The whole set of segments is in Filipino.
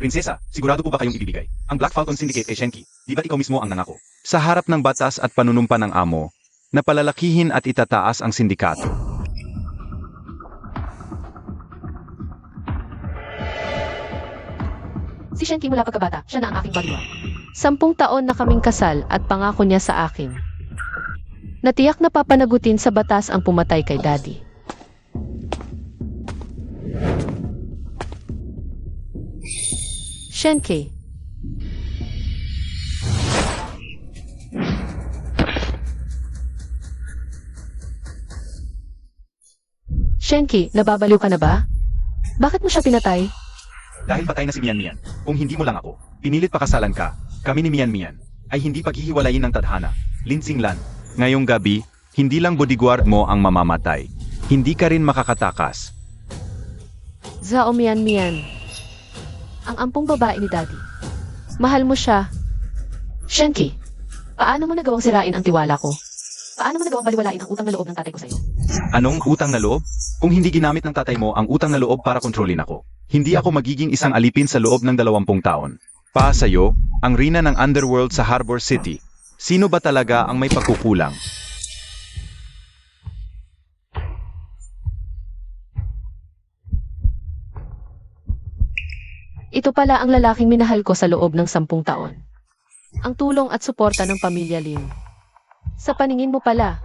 Prinsesa, sigurado po ba kayong ibibigay ang Black Falcon Syndicate kay Shenki? Di ba't ikaw mismo ang nangako? Sa harap ng batas at panunumpa ng amo, na palalakihin at itataas ang sindikato. Si Shenki mula pagkabata, siya na ang aking baliwan. 10 taon na kaming kasal at pangako niya sa akin. Natiyak na papanagutin sa batas ang pumatay kay Daddy. Shenki. Shenki, nababaliw ka na ba? Bakit mo siya pinatay? Dahil patay na si Mian Mian, kung hindi mo lang ako, pinilit pakasalan ka, kami ni Mian Mian, ay hindi paghihiwalayin ng tadhana. Lin Xinglan, ngayong gabi, hindi lang bodyguard mo ang mamamatay. Hindi ka rin makakatakas. Zhao Mian Mian. Ang ampong babae ni Daddy. Mahal mo siya. Shenki, paano mo nagawang sirain ang tiwala ko? Paano mo nagawang baliwalain ang utang na loob ng tatay ko sa'yo? Anong utang na loob? Kung hindi ginamit ng tatay mo ang utang na loob para kontrolin ako, hindi ako magiging isang alipin sa loob ng 20 taon. Pa sa'yo, ang rina ng underworld sa Harbor City. Sino ba talaga ang may pagkukulang? Ito pala ang lalaking minahal ko sa loob ng 10 taon. Ang tulong at suporta ng pamilya Lin. Sa paningin mo pala,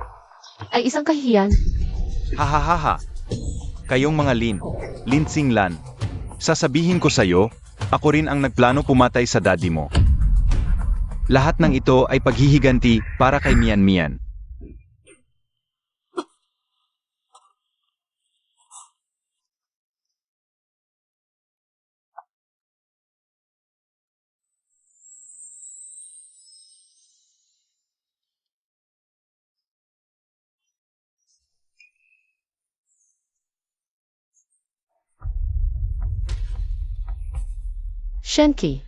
ay isang kahihiyan. Hahaha. Kayong mga Lin Xinglan. Sasabihin ko sa'yo, ako rin ang nagplano pumatay sa daddy mo. Lahat ng ito ay paghihiganti para kay Mian Mian. Shenki,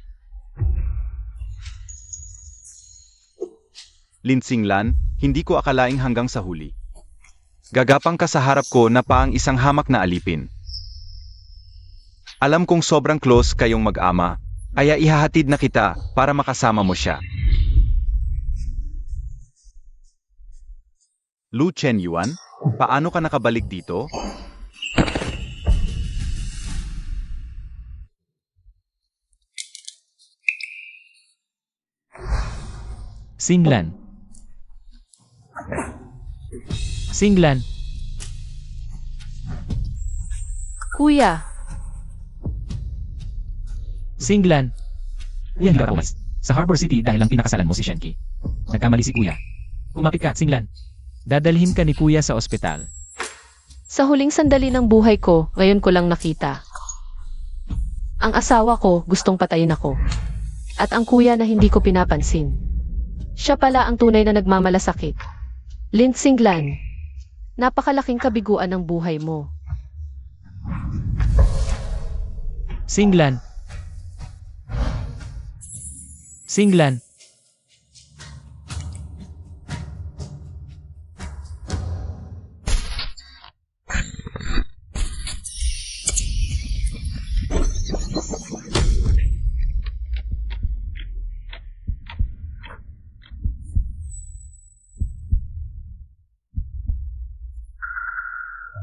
Lin Xinglan, hindi ko akalaing hanggang sa huli. Gagapang ka sa harap ko na paang isang hamak na alipin. Alam kong sobrang close kayong mag-ama, kaya ihahatid na kita para makasama mo siya. Lu Chen Yuan, paano ka nakabalik dito? Xinglan. Xinglan. Kuya, Xinglan. Yan ka pumas. Sa Harbor City dahil lang pinakasalan mo si Shenki. Nagkamali si Kuya. Kumapit ka, Xinglan. Dadalhin ka ni Kuya sa ospital. sa huling sandali ng buhay ko, ngayon ko lang nakita. Ang asawa ko gustong patayin ako. At ang kuya na hindi ko pinapansin. Siya pala ang tunay na nagmamalasakit. Lin Xinglan, napakalaking kabiguan ng buhay mo. Xinglan. Xinglan.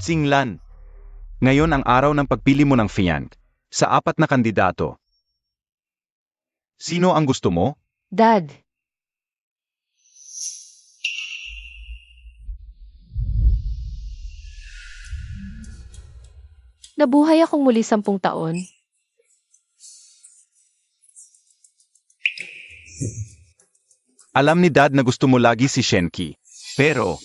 Xinglan. Ngayon ang araw ng pagpili mo ng fiancé sa 4 na kandidato. Sino ang gusto mo? Dad, nabuhay akong muli 10 taon. Alam ni Dad na gusto mo lagi si Shenki. Pero,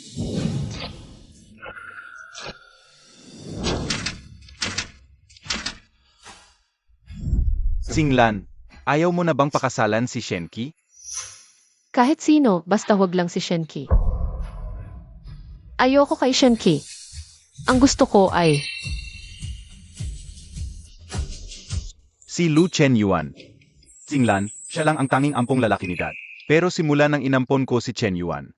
Xinglan, ayaw mo na bang pakasalan si Shenki? Kahit sino, basta wag lang si Shenki. Ayoko kay Shenki. Ang gusto ko ay Si Lu Chen Yuan. Xinglan, siya lang ang tanging ampong lalaki ni Dad. Pero simula nang inampon ko si Chen Yuan.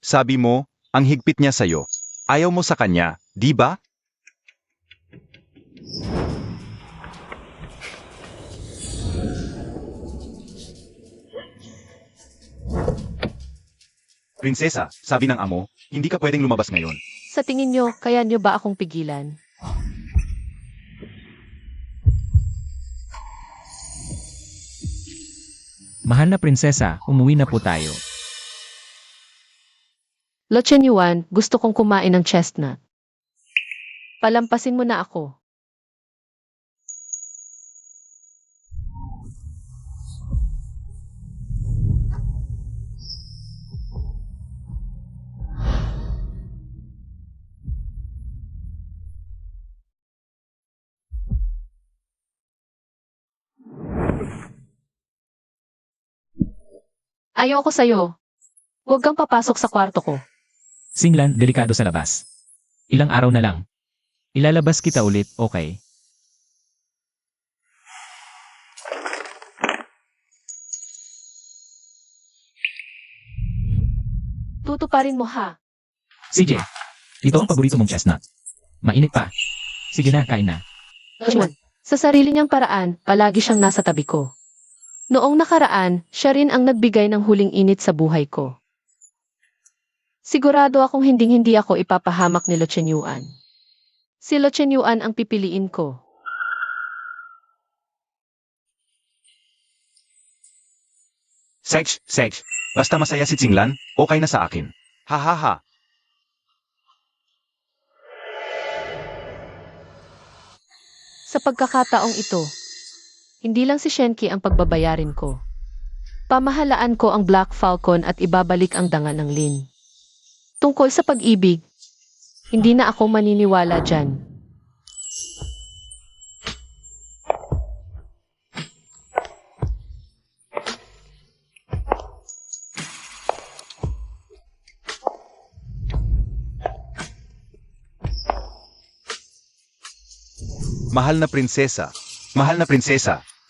Sabi mo, ang higpit niya sa'yo. Ayaw mo sa kanya, di ba? Prinsesa, sabi ng amo, hindi ka pwedeng lumabas ngayon. Sa tingin nyo, kaya nyo ba akong pigilan? Mahal na prinsesa, umuwi na po tayo. Lo Chen Yuan, gusto kong kumain ng chestnut. Palampasin mo na ako. Ayoko sa'yo. Huwag kang papasok sa kwarto ko. Singlan, delikado sa labas. Ilang araw na lang. Ilalabas kita ulit, okay? Tutuparin mo ha. CJ, ito ang paborito mong chestnut. Mainit pa. Sige na, kain na. Juan, sa sarili niyang paraan, palagi siyang nasa tabi ko. Noong nakaraan, siya rin ang nagbigay ng huling init sa buhay ko. Sigurado akong hinding-hindi ako ipapahamak ni Lo Chen Yuan. Si Lo Chen Yuan ang pipiliin ko. Sej, basta masaya si Tsinglan, okay na sa akin. Ha ha ha. Sa pagkakataong ito, hindi lang si Shenki ang pagbabayarin ko. Pamahalaan ko ang Black Falcon at ibabalik ang danga ng Lin. Tungkol sa pag-ibig, hindi na ako maniniwala dyan. Mahal na prinsesa,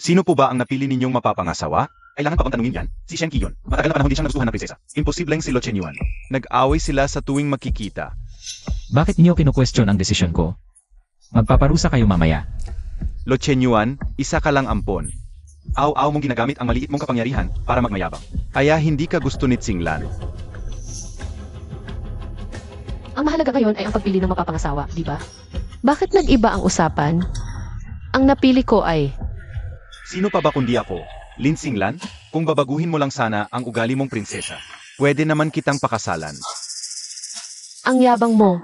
sino po ba ang napili ninyong mapapangasawa? Kailangan pa bang tanungin yan? Si Shenki yun. Matagal na panahon di siyang nagustuhan ng prinsesa. Imposibleng si Lo Chen Yuan. Nag-away sila sa tuwing makikita. Bakit niyo kinu-question ang desisyon ko? Magpaparusa kayo mamaya. Lo Chen Yuan, isa ka lang ampon. Aw-aw mong ginagamit ang maliit mong kapangyarihan para magmayabang. Kaya hindi ka gusto ni Tsinglan. Ang mahalaga ngayon ay ang pagpili ng mapapangasawa, di ba? Bakit nag-iba ang usapan? Ang napili ko ay... Sino pa ba kundi ako? Lin Tsinglan? Kung babaguhin mo lang sana ang ugali mong prinsesa, pwede naman kitang pakasalan. Ang yabang mo.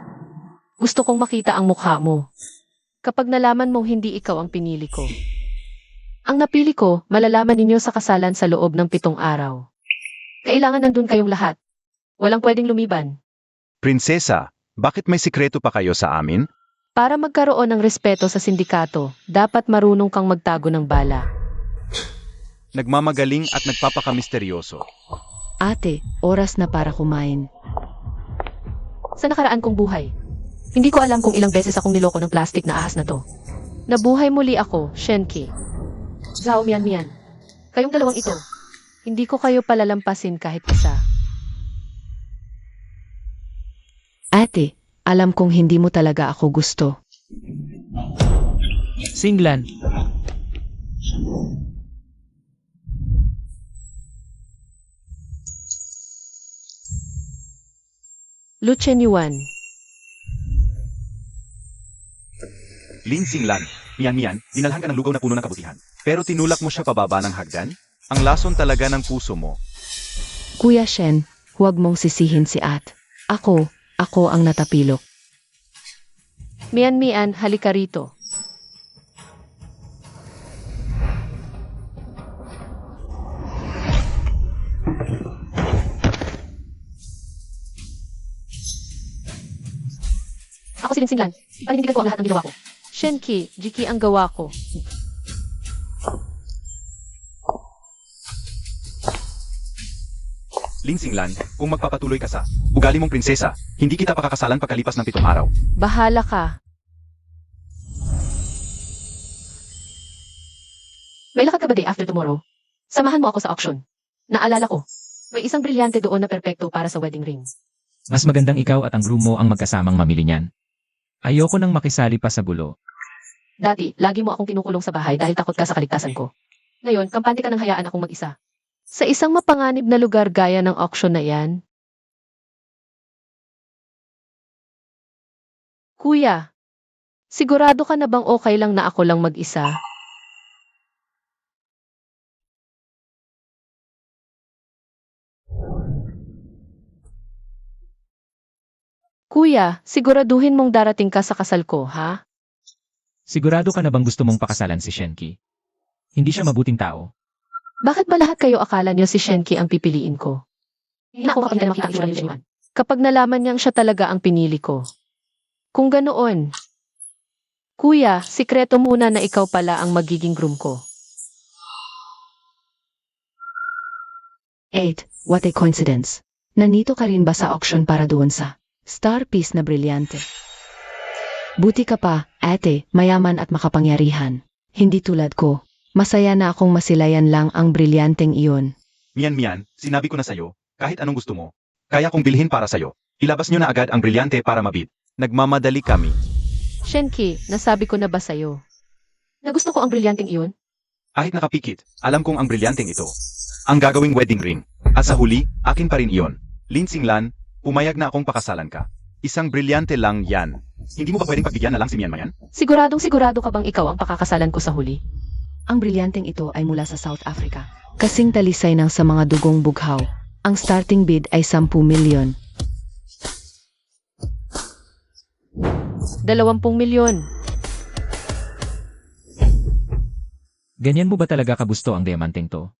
Gusto kong makita ang mukha mo. Kapag nalaman mong hindi ikaw ang pinili ko. Ang napili ko, malalaman ninyo sa kasalan sa loob ng 7 araw. Kailangan nandun kayong lahat. Walang pwedeng lumiban. Prinsesa, bakit may sikreto pa kayo sa amin? Para magkaroon ng respeto sa sindikato, dapat marunong kang magtago ng bala. Nagmamagaling at nagpapakamisteryoso. Ate, oras na para kumain. Sa nakaraan kong buhay, hindi ko alam kung ilang beses akong niloko ng plastic na ahas na to. Nabuhay muli ako, Shenki. Zhao Mian. Kayong dalawang ito, hindi ko kayo palalampasin kahit isa. Ate, alam kong hindi mo talaga ako gusto. Singlan, Lo Chen Yuan, Lin Tsinglan, Mian, dinalhan ka ng lugaw na puno ng kabutihan. Pero tinulak mo siya pababa ng hagdan? Ang lason talaga ng puso mo. Kuya Shen, huwag mong sisihin si At. Ako ang natapilok. Mian, halika rito. Ako si Lin Tsinglan. Paninindigan ko ang lahat ng ginawa ko. Shenki, Jiki ang gawa ko. Lin Tsinglan, kung magpapatuloy ka sa ugali mong prinsesa, hindi kita pakakasalan pagkalipas ng 7 araw. Bahala ka. May lakad ka ba day after tomorrow? Samahan mo ako sa auction. Naalala ko, may isang brilyante doon na perpekto para sa wedding ring. mas magandang ikaw at ang groom mo ang magkasamang mamili niyan. Ayoko nang makisali pa sa gulo. Dati, lagi mo akong kinukulong sa bahay dahil takot ka sa kaligtasan ko. Ngayon, kampante ka ng hayaan akong mag-isa. Sa isang mapanganib na lugar gaya ng auction na yan, Kuya, sigurado ka na bang okay lang na ako lang mag-isa? Kuya, siguraduhin mong darating ka sa kasal ko, ha? Sigurado ka na bang gusto mong pakasalan si Shenki? Hindi siya mabuting tao. Bakit ba lahat kayo akala niyo si Shenki ang pipiliin ko? Hindi na ako kapag makita ang itsura ni Shenwan. Kapag nalaman niyang siya talaga ang pinili ko. Kung ganoon. Kuya, sikreto muna na ikaw pala ang magiging groom ko. 8. What a coincidence. Nandito ka rin ba sa auction para doon sa star piece na brilyante? Buti ka pa, ate, mayaman at makapangyarihan. Hindi tulad ko. Masaya na akong masilayan lang ang brilyanteng iyon. Mian, sinabi ko na sa'yo, kahit anong gusto mo. Kaya kong bilhin para sa'yo. Ilabas nyo na agad ang brilyante para mabid. Nagmamadali kami. Shenki, nasabi ko na ba sa'yo? Na gusto ko ang brilyanteng iyon? Kahit nakapikit, alam kong ang brilyanteng ito. Ang gagawing wedding ring. At sa huli, akin pa rin iyon. Lin Xinglan, pumayag na akong pakasalan ka. Isang brilyante lang yan. Hindi mo ba pwedeng pagbigyan na lang si Mian Mayan? Siguradong sigurado ka bang ikaw ang pakakasalan ko sa huli? Ang brilyanteng ito ay mula sa South Africa. Kasing talisay ng sa mga dugong bughaw. Ang starting bid ay 10 milyon. 20 milyon. Ganyan mo ba talaga kagusto ang diamanteng to?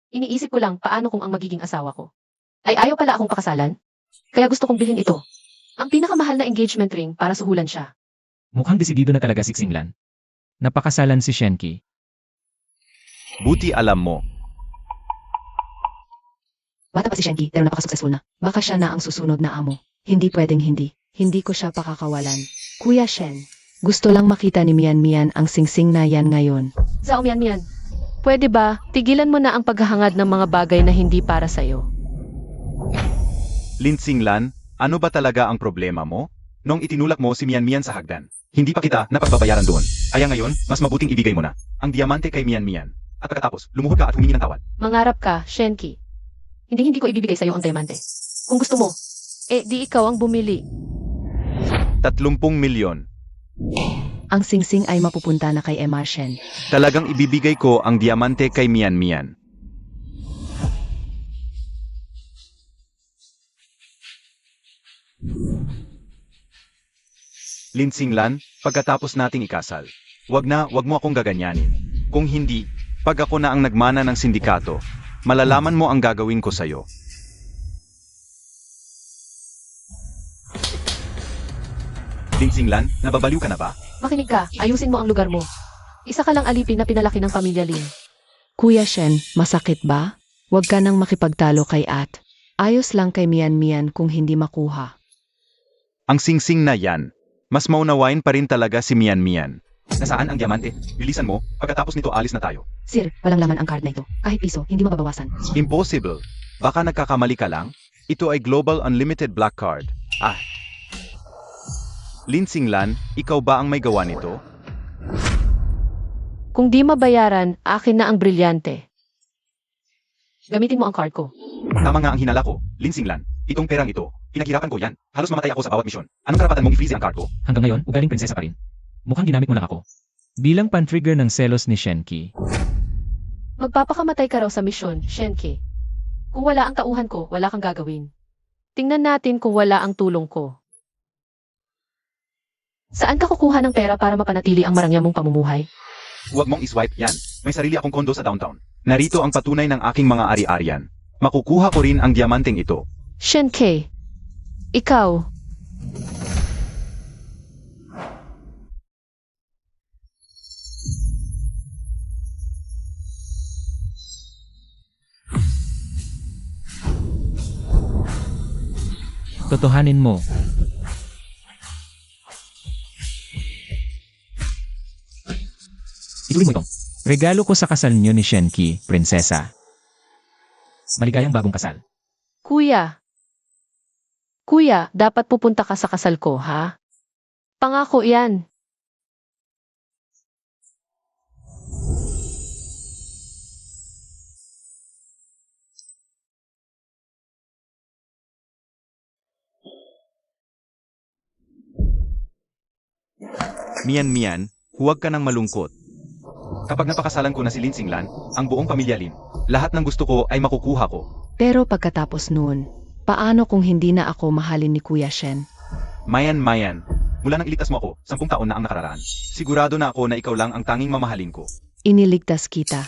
Iniisip ko lang paano kung ang magiging asawa ko. Ay ayaw pala akong pakasalan? Kaya gusto kong bilhin ito. Ang pinakamahal na engagement ring para suhulan siya. Mukhang desidido na talaga si Xinglan. Napakasalan si Shenki. Buti alam mo. Bata pa si Shenki pero napaka-successful na. Baka siya na ang susunod na amo. Hindi pwedeng hindi. Hindi ko siya pakakawalan. Kuya Shen, gusto lang makita ni Mian ang singsing na yan ngayon. Zhao Mian. Pwede ba, tigilan mo na ang paghahangad ng mga bagay na hindi para sa'yo? Lin Xinglan, ano ba talaga ang problema mo? Nung itinulak mo si Mian sa hagdan, hindi pa kita napagbabayaran doon. Kaya ngayon, mas mabuting ibigay mo na ang diamante kay Mian. At pagkatapos, lumuhod ka at humingi ng tawad. Mangarap ka, Shenki. Hindi ko ibibigay sa'yo ang diamante. Kung gusto mo, di ikaw ang bumili. 30 milyon. Ang singsing ay mapupunta na kay Emma Shen. Talagang ibibigay ko ang diamante kay Mian. Lin Xinglan, pagkatapos nating ikasal, wag mo akong gaganyanin. Kung hindi, pag ako na ang nagmana ng sindikato, malalaman mo ang gagawin ko sa'yo. Lin Xinglan, nababaliw ka na ba? Makinig ka, ayusin mo ang lugar mo. Isa ka lang alipin na pinalaki ng pamilya Lin. Kuya Shen, masakit ba? Huwag ka nang makipagtalo kay At. Ayos lang kay Mian kung hindi makuha. Ang singsing na yan, mas maunawain pa rin talaga si Mian. Nasaan ang diamante? Bilisan mo, pagkatapos nito alis na tayo. Sir, walang laman ang card na ito. Kahit piso, hindi mababawasan. Impossible. Baka nagkakamali ka lang. Ito ay Global Unlimited Black Card. Lin Xinglan, ikaw ba ang may gawa nito? Kung di mabayaran, akin na ang brilyante. Gamitin mo ang card ko. Tama nga ang hinala ko, Lin Xinglan. Itong perang ito, pinaghirapan ko yan. Halos mamatay ako sa bawat misyon. Anong karapatan mong i-freeze ang card ko? Hanggang ngayon, ugaling prinsesa pa rin. Mukhang ginamit mo lang ako. Bilang pan-trigger ng selos ni Shenki, Magpapakamatay ka raw sa misyon, Shenki. Kung wala ang tauhan ko, wala kang gagawin. Tingnan natin kung wala ang tulong ko. Saan ka kukuha ng pera para mapanatili ang marangya mong pamumuhay? Huwag mong iswipe yan. May sarili akong kondo sa downtown. Narito ang patunay ng aking mga ari-arian. Makukuha ko rin ang diamanteng ito. Shenki, ikaw. totohanin mo. Ituloy mo ito. Regalo ko sa kasal niyo ni Shenki, prinsesa. Maligayang bagong kasal. Kuya. Kuya, dapat pupunta ka sa kasal ko, ha? Pangako yan. Mian, huwag ka nang malungkot. Kapag napakasalan ko na si Lin Xinglan, ang buong pamilya Lin, lahat ng gusto ko ay makukuha ko. Pero pagkatapos noon, paano kung hindi na ako mahalin ni Kuya Shen? Mayan, mula nang ilitas mo ako, 10 taon na ang nakararaan. Sigurado na ako na ikaw lang ang tanging mamahalin ko. Iniligtas kita.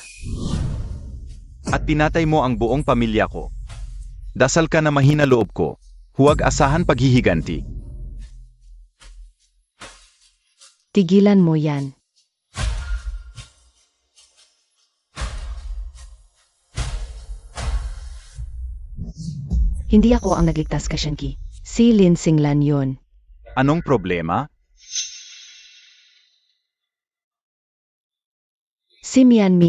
At pinatay mo ang buong pamilya ko. Dasal ka na mahina loob ko. Huwag asahan paghihiganti. Tigilan mo yan. Hindi ako ang nagligtas kay Shenki. Si Lin Xinglan yon. Anong problema? Si Mian,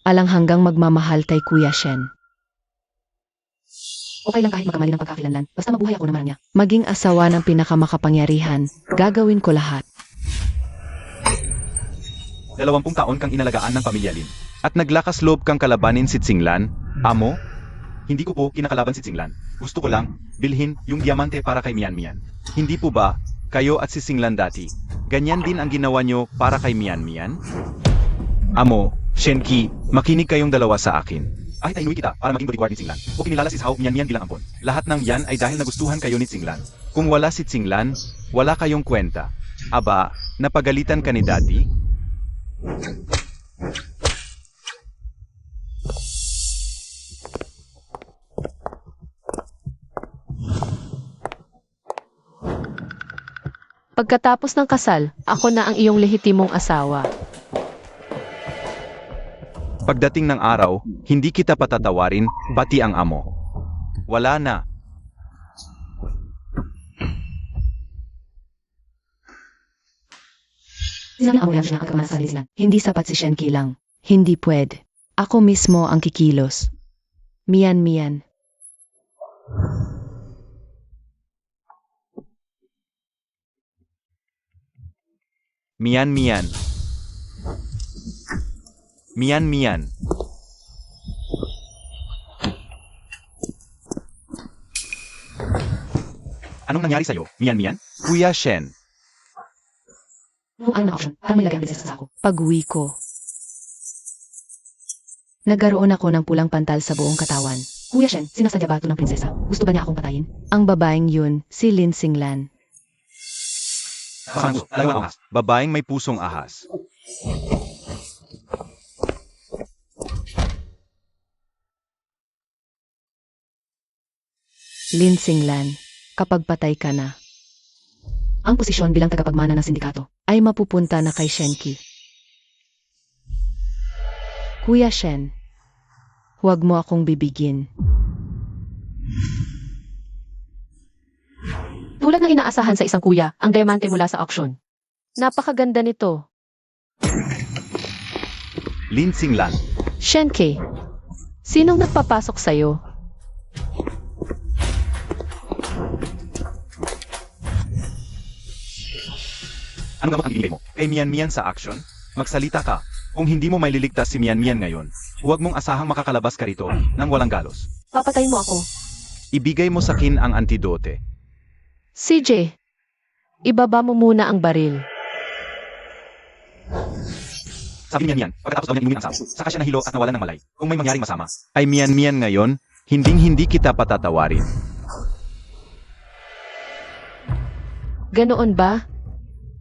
alang hanggang magmamahal kay Kuya Shen. Okay lang kahit magkamali ng pagkakilanlan, basta mabuhay ako naman niya. Maging asawa ng pinakamakapangyarihan, gagawin ko lahat. 20 taon kang inalagaan ng pamilya Lin. At naglakas loob kang kalabanin si Xinglan, amo? Hindi ko po kinakalaban si Xinglan. Gusto ko lang, bilhin yung diamante para kay Mian. Hindi po ba, kayo at si Xinglan dati, ganyan din ang ginawa nyo para kay Mian? Amo, Shenki, makinig kayong dalawa sa akin. Kahit inuwi kita para maging bodyguard ni Xinglan, o kinilala si Zhao Mian bilang ampon. Lahat ng yan ay dahil nagustuhan kayo ni Xinglan. Kung wala si Xinglan, wala kayong kwenta. Aba, napagalitan ka ni Daddy? Pagkatapos ng kasal, ako na ang iyong lehitimong asawa. Pagdating ng araw, hindi kita patatawarin, bati ang amo. Wala na. Sinabi ang siya nakagkamana sa sarili. Hindi sapat si Shenki lang. Hindi pwede. Ako mismo ang kikilos. Mian. Mian. Anong nangyari sa'yo, Mian? Kuya Shen. Ano na option? Para may lagay ang prinsesa sa ako. Pag-uwi ko. Nagkaroon ako ng pulang pantal sa buong katawan. Kuya Shen, sinasadya ba ito ng prinsesa? Gusto ba niya akong patayin? Ang babaeng yun, si Lin Xinglan. Babaeng may pusong ahas. Lin Xinglan, kapag patay ka na, ang posisyon bilang tagapagmana ng sindikato ay mapupunta na kay Shenki. Kuya Shen, huwag mo akong bibigin. Tulad ng inaasahan sa isang kuya, ang diamante mula sa auction. Napakaganda nito. Lin Xinglan. Shenki, sinong nagpapasok sa'yo? Ano gamot ang ibigay mo? Kay Mian sa action? Magsalita ka. Kung hindi mo maililigtas si Mian ngayon, huwag mong asahang makakalabas ka rito nang walang galos. Papatayin mo ako. Ibigay mo sa akin ang antidote. CJ, ibaba mo muna ang baril. Sabi Mian, pagkatapos daw niya inumin ang sapo, saka siya nahilo at nawalan ng malay. Kung may mangyaring masama, ay Mian ngayon, hindi kita patatawarin. Ganoon ba?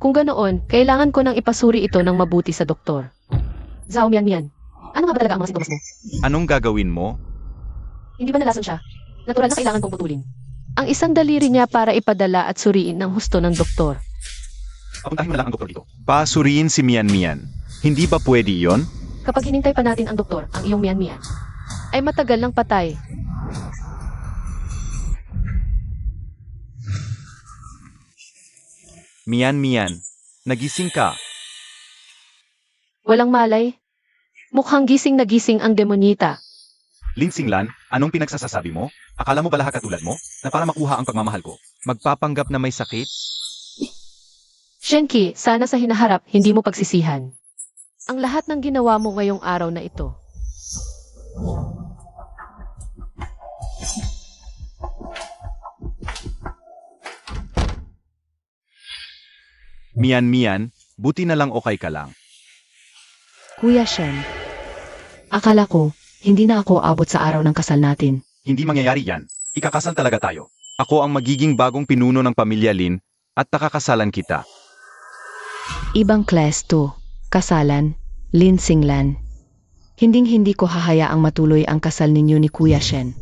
Kung ganoon, kailangan ko nang ipasuri ito ng mabuti sa doktor. Zhao Mian, ano nga ba talaga ang mga sintomas mo? Anong gagawin mo? Hindi ba nalason siya? Natural na kailangan kong putulin. Ang isang daliri niya para ipadala at suriin ng husto ng doktor. Papuntahin mo na lang ang doktor dito. Pasuriin si Mian. Hindi ba pwede iyon? Kapag hinintay pa natin ang doktor, ang iyong Mian, ay matagal ng patay. Mian, nagising ka. Walang malay. Mukhang gising na gising ang demonita. Lin Xinglan, anong pinagsasasabi mo? Akala mo ba lahat katulad mo? Na para makuha ang pagmamahal ko, magpapanggap na may sakit? Shenki, sana sa hinaharap, hindi mo pagsisihan. Ang lahat ng ginawa mo ngayong araw na ito. Mian, Buti na lang okay ka lang. Kuya Shen. Akala ko, hindi na ako abot sa araw ng kasal natin. Hindi mangyayari yan. Ikakasal talaga tayo. Ako ang magiging bagong pinuno ng pamilya Lin at nakakasalan kita. Ibang class to. Kasalan. Lin Singlan. Hinding-hindi ko hahayaang matuloy ang kasal ninyo ni Kuya Shen.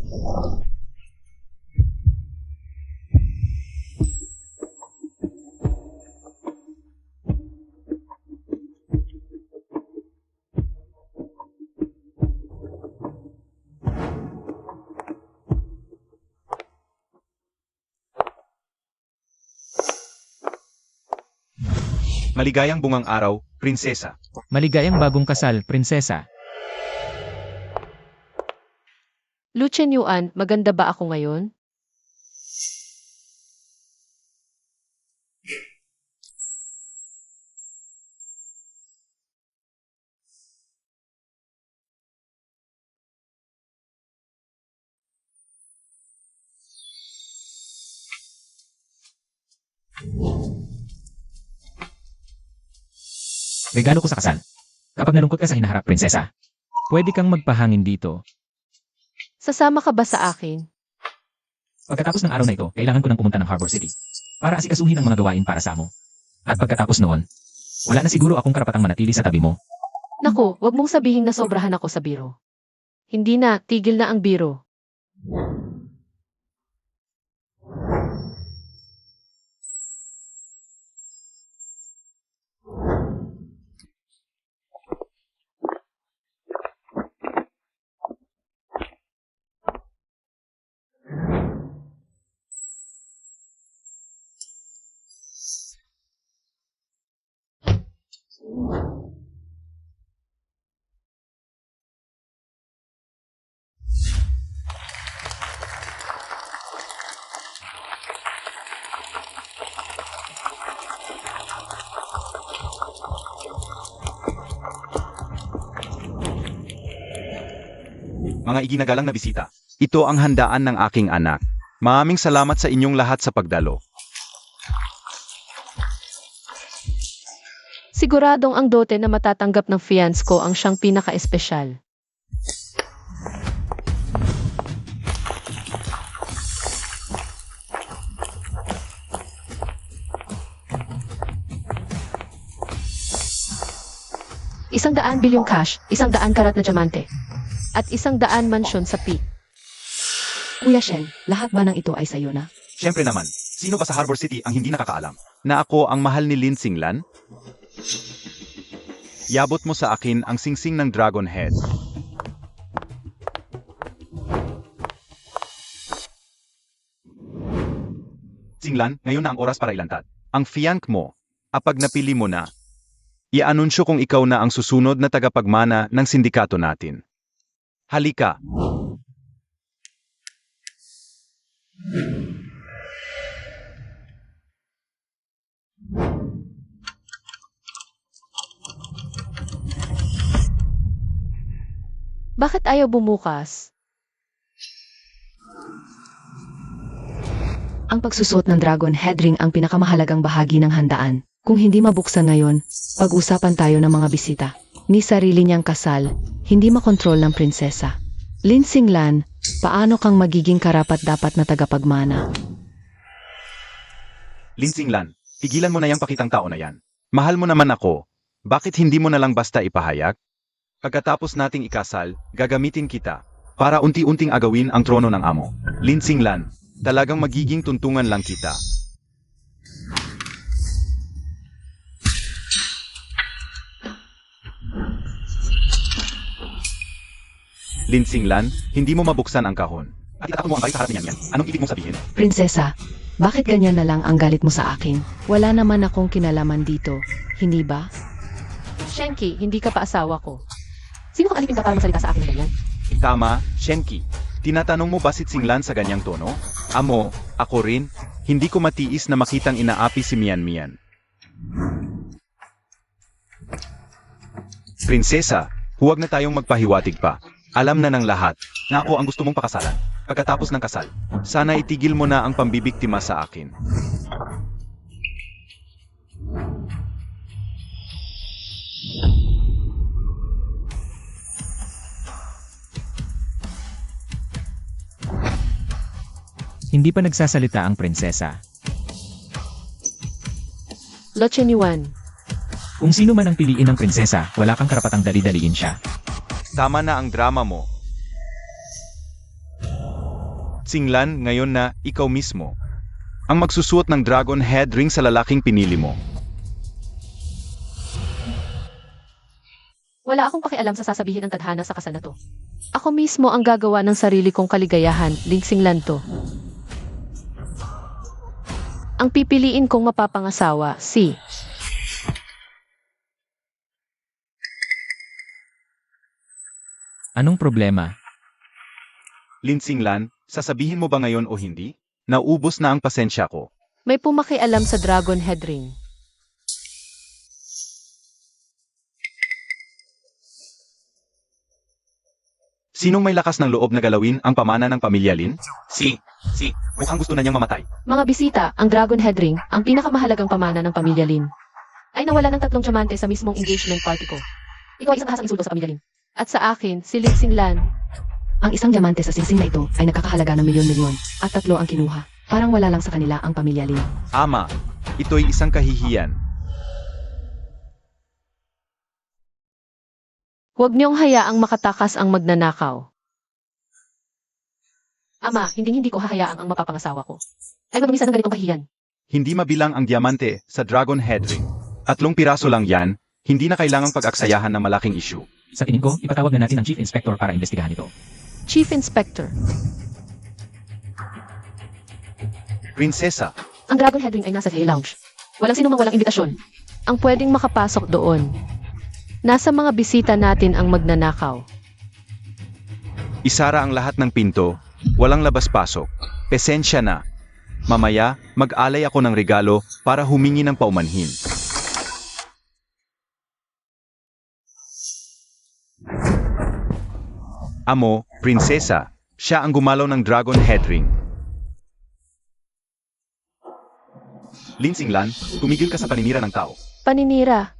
Maligayang bungang araw, prinsesa. Maligayang bagong kasal, prinsesa. Lu Chen Yuan, maganda ba ako ngayon? Regalo ko sa kasal. Kapag nalungkot ka sa hinaharap, prinsesa, pwede kang magpahangin dito. Sasama ka ba sa akin? Pagkatapos ng araw na ito, kailangan ko nang pumunta ng Harbor City para asikasuhin ang mga gawain para sa amo. At pagkatapos noon, wala na siguro akong karapatang manatili sa tabi mo. Naku, wag mong sabihin na sobrahan ako sa biro. Hindi na, tigil na ang biro. Mga iginagalang na bisita, ito ang handaan ng aking anak. Maraming salamat sa inyong lahat sa pagdalo. Siguradong ang dote na matatanggap ng fiance ko ang siyang pinaka-espesyal. ₱100 bilyong cash, 100 karat na diamante, at 100 mansyon sa Peak. Kuya Shen, lahat ba ng ito ay sayo na? Siyempre naman, sino ba sa Harbor City ang hindi nakakaalam na ako ang mahal ni Lin Singlan? Iabot mo sa akin ang singsing ng Dragon Head. Singlan, ngayon na ang oras para ilantad. Ang fianc mo, apag napili mo na, i-anunsyo kung ikaw na ang susunod na tagapagmana ng sindikato natin. Halika. Bakit ayaw bumukas? Ang pagsusot ng Dragon Head Ring ang pinakamahalagang bahagi ng handaan. Kung hindi mabuksan ngayon, pag-usapan tayo ng mga bisita. Ni sarili niyang kasal, hindi makontrol ng prinsesa. Lin Singlan, paano kang magiging karapat-dapat na tagapagmana? Lin Singlan, tigilan mo na yung pakitang tao na yan. Mahal mo naman ako. Bakit hindi mo na lang basta ipahayag? Pagkatapos nating ikasal, gagamitin kita para unti-unting agawin ang trono ng amo. Lin Singlan, talagang magiging tuntungan lang kita. Lin Singlan, hindi mo mabuksan ang kahon. At itatapon mo ang kahit sa harap niyan yan. Anong ibig mong sabihin? Prinsesa, bakit ganyan na lang ang galit mo sa akin? Wala naman akong kinalaman dito, hindi ba? Shenki, hindi ka pa asawa ko. Sino kang alipin ka para magsalita sa akin ng ganyan? Tama, Shenki. Tinatanong mo ba si Singlan sa ganyang tono? Amo, ako rin, hindi ko matiis na makitang inaapi si Mian Mian. Prinsesa, huwag na tayong magpahiwatig pa. Alam na ng lahat na ako ang gusto mong pakasalan. Pagkatapos ng kasal, sana itigil mo na ang pambibiktima sa akin. Hindi pa nagsasalita ang prinsesa. Lo Chen Yuan. Kung sino man ang piliin ng prinsesa, wala kang karapatang dali-daliin siya. Tama na ang drama mo. Singlan, ngayon na ikaw mismo ang magsusuot ng dragon head ring sa lalaking pinili mo. Wala akong pakialam sa sasabihin ng tadhana sa kasal na to. Ako mismo ang gagawa ng sarili kong kaligayahan, Ling Xinglan to. Ang pipiliin kong mapapangasawa, si... Anong problema? Lin Singlan, sasabihin mo ba ngayon o hindi? Naubos na ang pasensya ko. May pumakialam sa dragon head ring. Sinong may lakas ng loob na galawin ang pamana ng pamilya Lin? Si. Mukhang gusto na niyang mamatay. Mga bisita, ang dragon head ring, ang pinakamahalagang pamana ng pamilya Lin, ay nawala ng 3 diamante sa mismong engagement party ko. Ikaw ay isang hasang insulto sa pamilya Lin. At sa akin, si Ling Xinglan. Ang isang diamante sa singsing na ito ay nagkakahalaga ng milyon-milyon at 3 ang kinuha. Parang wala lang sa kanila ang pamilya Lin. Ama, ito'y isang kahihiyan. Huwag niyong hayaang makatakas ang magnanakaw. Ama, hindi ko hahayaang ang mapapangasawa ko ay magmisa ng ganitong kahiyan. Hindi mabilang ang diamante sa dragon head ring. 3 piraso lang yan, hindi na kailangang pag-aksayahan ng malaking issue. Sa tingin ko, ipatawag na natin ang Chief Inspector para imbestigahan ito. Chief Inspector, Prinsesa, ang dragon head ring ay nasa Hay Lounge. Walang sinumang walang imbitasyon ang pwedeng makapasok doon. Nasa mga bisita natin ang magnanakaw. isara ang lahat ng pinto, walang labas-pasok. Pesensya na. Mamaya, mag-alay ako ng regalo para humingi ng paumanhin. Amo, prinsesa, siya ang gumalaw ng dragon head ring. Lin Singlan, tumigil ka sa paninira ng tao. Paninira.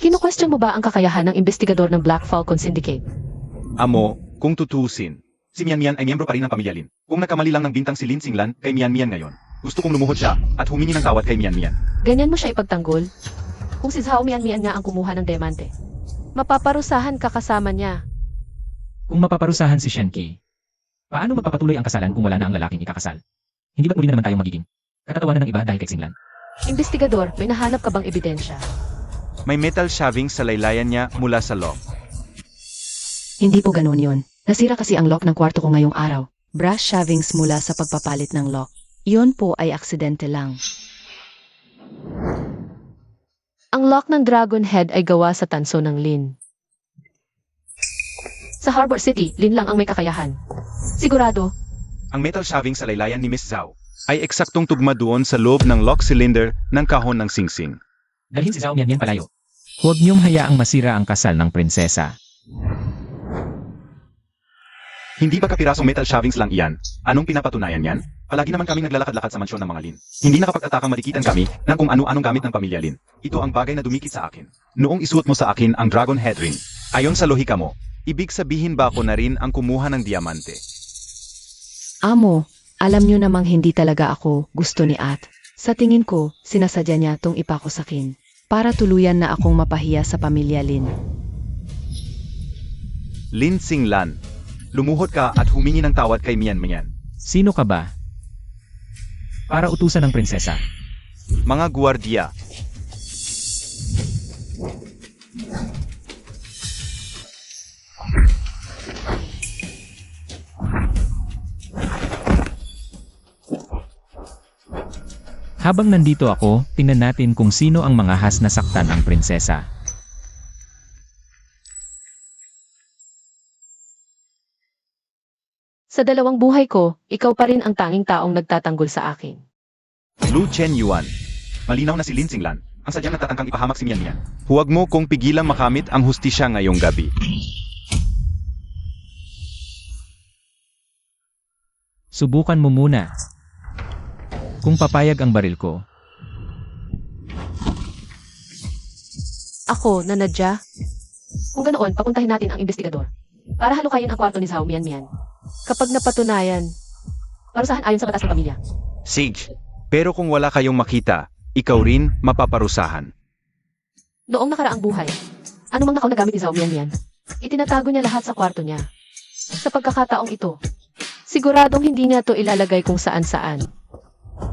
Kino-question mo ba ang kakayahan ng investigador ng Black Falcon Syndicate? Amo, kung tutusin, si Mian Mian ay miyembro pa rin ng pamilya Lin. Kung nagkamali lang ng bintang si Lin Singlan kay Mian Mian ngayon, gusto kong lumuhod siya at humingi ng tawad kay Mian Mian. Ganyan mo siya ipagtanggol? Kung si Zhao Mian nga ang kumuha ng diamante, mapaparusahan ka kasama niya. Kung mapaparusahan si Shenki, paano magpapatuloy ang kasalan kung wala na ang lalaking ikakasal? Hindi ba't muli na naman tayong magiging katatawanan ng iba dahil kay Xinglan? Investigador, may nahanap ka bang ebidensya? May metal shaving sa laylayan niya mula sa lock. Hindi po ganun yun. Nasira kasi ang lock ng kwarto ko ngayong araw. Brass shavings mula sa pagpapalit ng lock. Yun po ay aksidente lang. Ang lock ng Dragon Head ay gawa sa tanso ng Lin. Sa Harbor City, Lin lang ang may kakayahan. Sigurado, Ang metal shaving sa laylayan ni Miss Zhao ay eksaktong tugma doon sa loob ng lock cylinder ng kahon ng singsing. Dalhin si Zhao Mian palayo. Huwag niyong hayaang masira ang kasal ng prinsesa. Hindi ba kapirasong metal shavings lang iyan? Anong pinapatunayan yan? Palagi naman kami naglalakad-lakad sa mansyon ng mga Lin. Hindi nakapag-atakang madikitan kami ng kung ano-anong gamit ng pamilya Lin. Ito ang bagay na dumikit sa akin. Noong isuot mo sa akin ang dragon head ring, ayon sa lohika mo, ibig sabihin ba ako na rin ang kumuha ng diamante? Amo, alam niyo namang hindi talaga ako gusto ni At. Sa tingin ko, sinasadya niya tong ipakosakin para tuluyan na akong mapahiya sa pamilya Lin. Lin Singlan, lumuhod ka at humingi ng tawad kay Mian Mian. Sino ka ba? Para utusan ng prinsesa. Mga guwardiya, Habang nandito ako, tingnan natin kung sino ang mga has na saktan ang prinsesa. sa 2 buhay ko, ikaw pa rin ang tanging taong nagtatanggol sa akin. Lu Chen Yuan. Malinaw na si Lin Singlan, ang sadyang nagtatangkang ipahamak si Mian Mian. Huwag mo kong pigilang makamit ang hustisya ngayong gabi. Subukan mo muna. Kung papayag ang baril ko, Ako, na Nadja. Kung ganoon, papuntahin natin ang investigador para halukayin ang kwarto ni Zhao Mian. Kapag napatunayan, Parusahan ayon sa batas ng pamilya. Sage, pero kung wala kayong makita, ikaw rin mapaparusahan. Noong nakaraang buhay, anumang nakaw na gamit ni Zhao Mian, itinatago niya lahat sa kwarto niya. Sa pagkakataong ito, siguradong hindi niya to ilalagay kung saan-saan.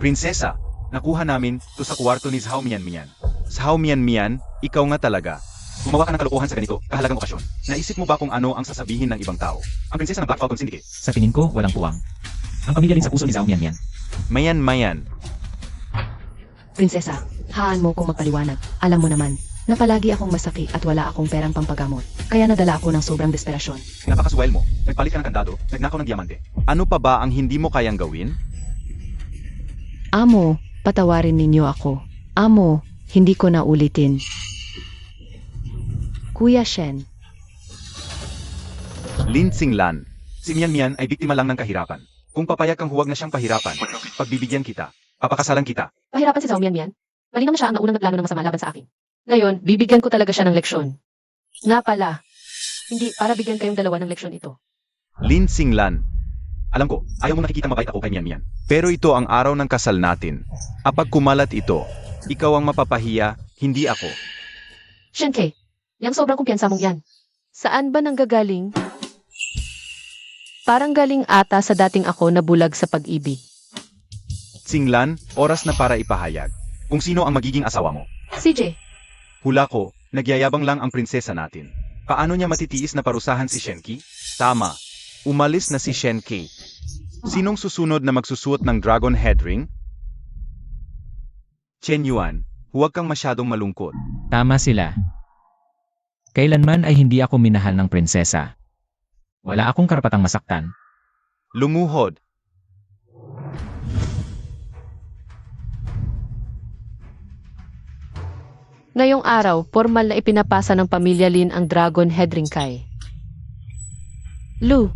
Prinsesa, nakuha namin to sa kwarto ni Zhao Mian. Zhao Mian, ikaw nga talaga. Gumawa ka ng kalokohan sa ganito, kahalagang okasyon. Naisip mo ba kung ano ang sasabihin ng ibang tao? Ang prinsesa ng Black Falcon Syndicate. Sa tingin ko, walang puwang. Ang pamilya rin sa puso ni Zhao Mian. Mayan. Prinsesa, haan mo kung magpaliwanag. Alam mo naman, na palagi akong masaki at wala akong perang pampagamot. Kaya nadala ako ng sobrang desperasyon. Napakaswell mo, nagpalit ka ng kandado, nagnakaw ng diamante. Ano pa ba ang hindi mo kayang gawin? Amo, patawarin ninyo ako. Amo, hindi ko na ulitin. Kuya Shen, Lin Xinglan, si Mian ay biktima lang ng kahirapan. Kung papayag kang huwag na siyang pahirapan, pagbibigyan kita, papakasalan kita. Pahirapan si Zhao Mian. Malinaw na siya ang naunang nagplano ng masama laban sa akin. Ngayon, bibigyan ko talaga siya ng leksyon. Nga pala, hindi para bigyan kayong dalawa ng leksyon ito. Lin Xinglan, alam ko, ayaw mo nakikita mabait ako kay Mian. Pero ito ang araw ng kasal natin. Kapag kumalat ito, ikaw ang mapapahiya, hindi ako. Shenke, yung sobrang kumpiyansa mong yan. Saan ba nanggagaling? Parang galing ata sa dating ako na bulag sa pag-ibig. Xinglan, oras na para ipahayag. Kung sino ang magiging asawa mo. CJ, Hula ko, nagyayabang lang ang prinsesa natin. Paano niya matitiis na parusahan si Shenki? Tama, umalis na si Shenki. Sinong susunod na magsusuot ng dragon head ring? Chen Yuan, huwag kang masyadong malungkot. Tama sila. Kailanman ay hindi ako minahal ng prinsesa. Wala akong karapatang masaktan. Lumuhod. ngayong araw, formal na ipinapasa ng pamilya Lin ang dragon head ring kay Lu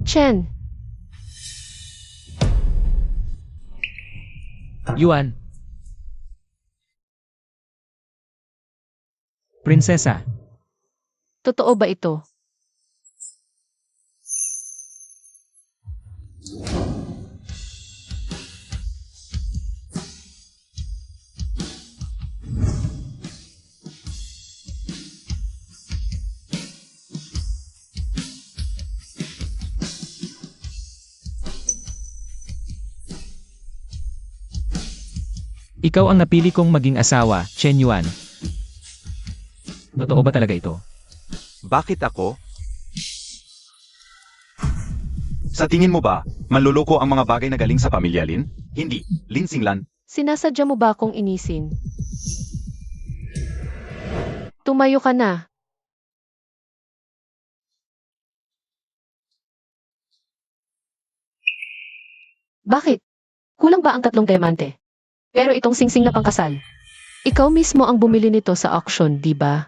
Chen. Yuan. Prinsesa, Totoo ba ito? ikaw ang napili kong maging asawa, Chen Yuan. Totoo ba talaga ito? Bakit ako? Sa tingin mo ba, manloloko ang mga bagay na galing sa pamilya Lin? Hindi, Lin Xinglan. Sinasadya mo ba akong inisin? Tumayo ka na. Bakit? Kulang ba ang 3 diamante? Pero itong singsing na pangkasal. Ikaw mismo ang bumili nito sa auction, di ba?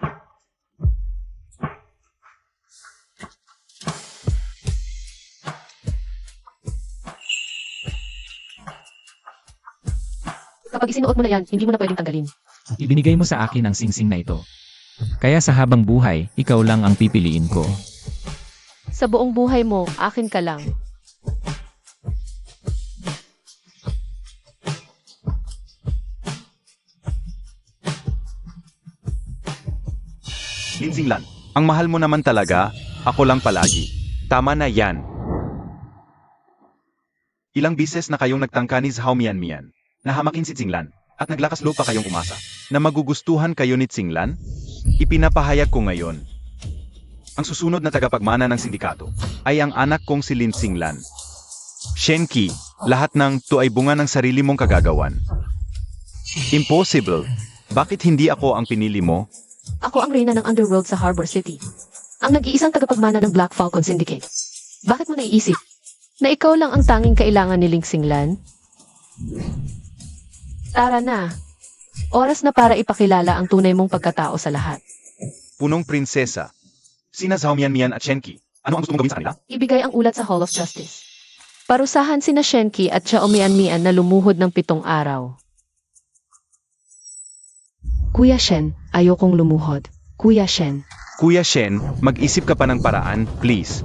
Kapag isinuot mo na yan, hindi mo na pwedeng tanggalin. Ibinigay mo sa akin ang singsing na ito. Kaya sa habang buhay, ikaw lang ang pipiliin ko. Sa buong buhay mo, akin ka lang. Lin Xinglan, ang mahal mo naman talaga, ako lang palagi. Tama na yan. Ilang bises na kayong nagtangka ni Zhao Mian, nahamakin si Xinglan, at naglakas loob pa kayong umasa, na magugustuhan kayo ni Xinglan? Ipinapahayag ko ngayon. Ang susunod na tagapagmana ng sindikato, ay ang anak kong si Lin Xinglan. Shenki, lahat ng to ay bunga ng sarili mong kagagawan. Impossible. Bakit hindi ako ang pinili mo? Ako ang reyna ng underworld sa Harbor City. Ang nag-iisang tagapagmana ng Black Falcon Syndicate. Bakit mo naiisip na ikaw lang ang tanging kailangan ni Ling Xinglan? Tara na. Oras na para ipakilala ang tunay mong pagkatao sa lahat. Punong prinsesa. Sina Zhao Mian at Shenki. Ano ang gusto mong gawin sa kanila? Ibigay ang ulat sa Hall of Justice. Parusahan sina Shenki at Zhao Mian na lumuhod ng 7 araw. Kuya Shen, ayokong lumuhod. Kuya Shen, Kuya Shen, mag-isip ka pa ng paraan, please.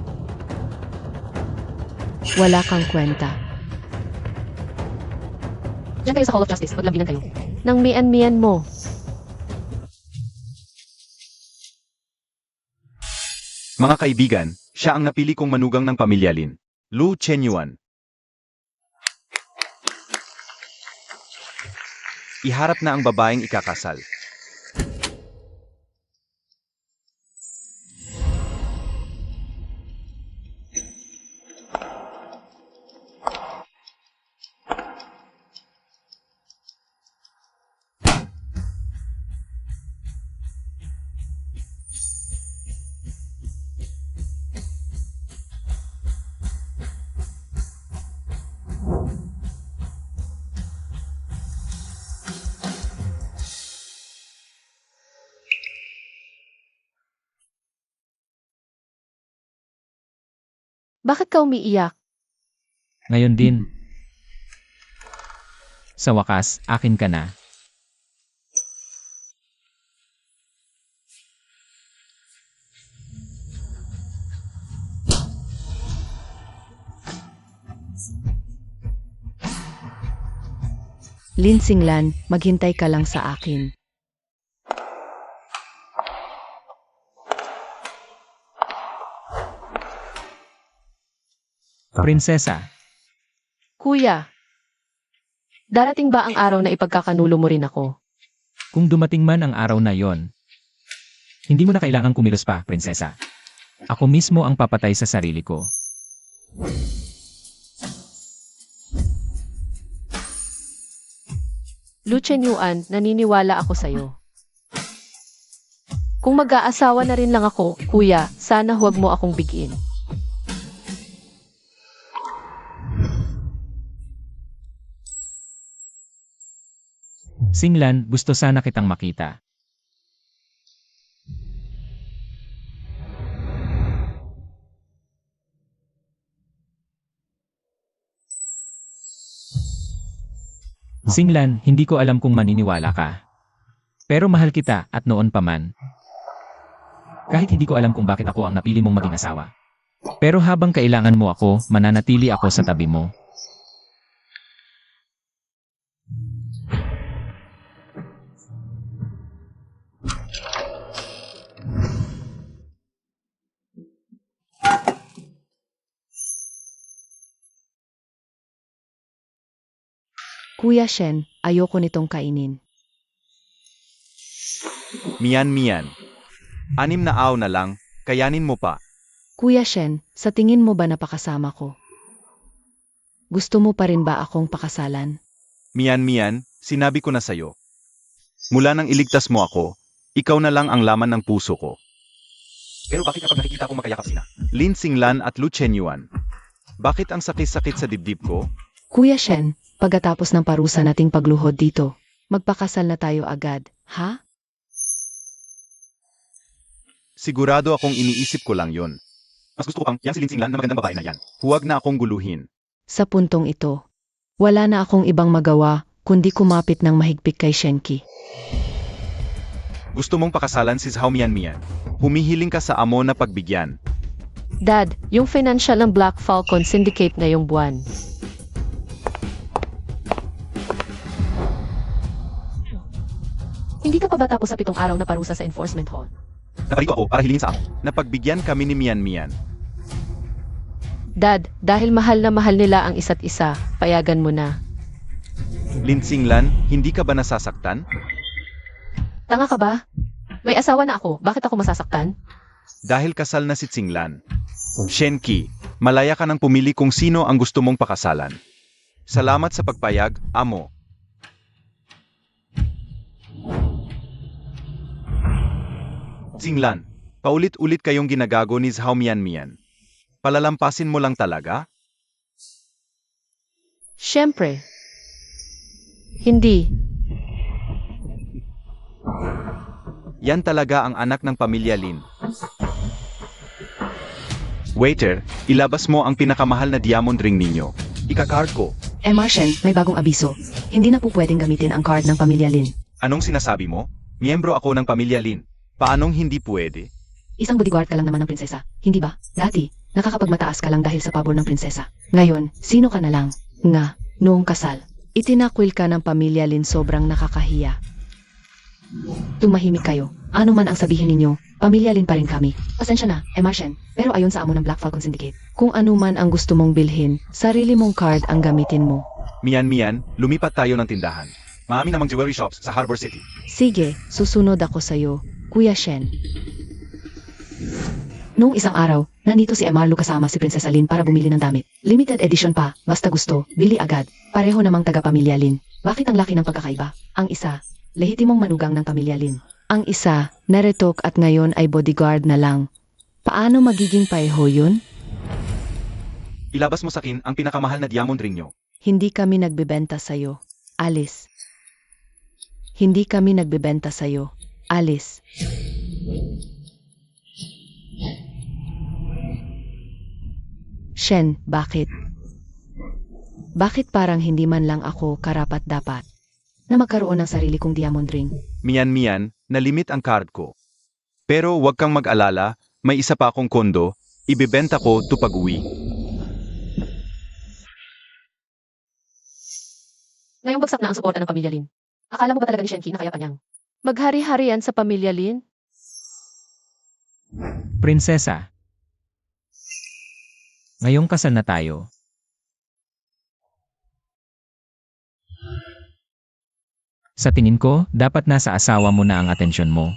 Wala kang kwenta. Diyan kayo sa Hall of Justice, maglambingan kayo. Nang mian-mian mo. Mga kaibigan, siya ang napili kong manugang ng pamilya Lin. Lu Chenyuan. Iharap na ang babaeng ikakasal. Bakit ka umiiyak? Ngayon din. Sa wakas, akin ka na. Lin Singlan, maghintay ka lang sa akin. Prinsesa, Kuya, darating ba ang araw na ipagkakanulo mo rin ako? kung dumating man ang araw na yon, hindi mo na kailangang kumilos pa, prinsesa. Ako mismo ang papatay sa sarili ko. Lu Chenyuan, naniniwala ako sa'yo. Kung mag-aasawa na rin lang ako, kuya, sana huwag mo akong bigin. Singlan, gusto sana kitang makita. Singlan, hindi ko alam kung maniniwala ka. Pero mahal kita at noon pa man. Kahit hindi ko alam kung bakit ako ang napili mong maging asawa. Pero habang kailangan mo ako, mananatili ako sa tabi mo. Kuya Shen, ayoko nitong kainin. Mian. 6 na aw na lang, kayanin mo pa. Kuya Shen, sa tingin mo ba napakasama ko? Gusto mo pa rin ba akong pakasalan? Mian, sinabi ko na sa'yo. Mula nang iligtas mo ako, ikaw na lang ang laman ng puso ko. Pero bakit kapag nakikita kong makayakap sina Lin Singlan at Lu Chenyuan? Bakit ang sakit-sakit sa dibdib ko? Kuya Shen, pagkatapos ng parusa nating pagluhod dito, magpakasal na tayo agad, ha? Sigurado akong iniisip ko lang yon. Mas gusto ko pang yan si Lin Singlan na magandang babae na yan. Huwag na akong guluhin. Sa puntong ito, wala na akong ibang magawa kundi kumapit ng mahigpit kay Shenki. Gusto mong pakasalan si Zhao Mian. Humihiling ka sa amo na pagbigyan. Dad, yung financial ng Black Falcon Syndicate ngayong buwan. Hindi ka pa ba tapos sa 7 araw na parusa sa enforcement hall? Naparito ako para hilingin sa amo na pagbigyan kami ni Mian. Dad, dahil mahal na mahal nila ang isa't isa, payagan mo na. Lin Singlan, hindi ka ba nasasaktan? Tanga ka ba? May asawa na ako, bakit ako masasaktan? Dahil kasal na si Singlan. Shenki, malaya ka nang pumili kung sino ang gusto mong pakasalan. Salamat sa pagpayag, amo. Singlan, paulit-ulit kayong ginagago ni Zhao Mian. Palalampasin mo lang talaga? Siyempre. Hindi. Yan talaga ang anak ng pamilya Lin. Waiter, ilabas mo ang pinakamahal na diamond ring ninyo. Ika-card ko. Shen, may bagong abiso. Hindi na po pwedeng gamitin ang card ng pamilya Lin. Anong sinasabi mo? Miyembro ako ng pamilya Lin. Paanong hindi pwede? Isang bodyguard ka lang naman ng prinsesa, hindi ba? Dati, nakakapagmataas ka lang dahil sa pabor ng prinsesa. Ngayon, sino ka na lang? Nga, noong kasal. Itinakwil ka ng pamilya Lin sobrang nakakahiya. Tumahimik kayo. Ano man ang sabihin ninyo, pamilya Lin pa rin kami. Pasensya na, Emarchen, pero ayon sa amo ng Black Falcon Syndicate. Kung ano man ang gusto mong bilhin, sarili mong card ang gamitin mo. Mian, lumipat tayo ng tindahan. Marami namang jewelry shops sa Harbor City. Sige, susunod ako sa'yo, Kuya Shen. Noong isang araw, nandito si Emarlo kasama si Prinsesa Lin para bumili ng damit. Limited edition pa, basta gusto, bili agad. Pareho namang taga-pamilya Lin. Bakit ang laki ng pagkakaiba? Ang isa, lehitimong manugang ng pamilya Lin. Ang isa, naretok at ngayon ay bodyguard na lang. Paano magiging pareho yun? Ilabas mo sa akin ang pinakamahal na diamond ring nyo. Hindi kami nagbebenta sa'yo. Alice. Hindi kami nagbebenta sa'yo. Alice. Shen, bakit? Bakit parang hindi man lang ako karapat-dapat na magkaroon ng sarili kong diamond ring? Mian, nalimit ang card ko. Pero huwag kang mag-alala, may isa pa akong kondo, ibebenta ko to pag-uwi. Ngayong bagsak na ang suporta ng pamilya Lin. Akala mo ba talaga ni Shenki na kaya pa niyang maghari-harian sa pamilya Lin? Prinsesa. Ngayong kasal na tayo. Sa tingin ko, dapat nasa asawa mo na ang atensyon mo.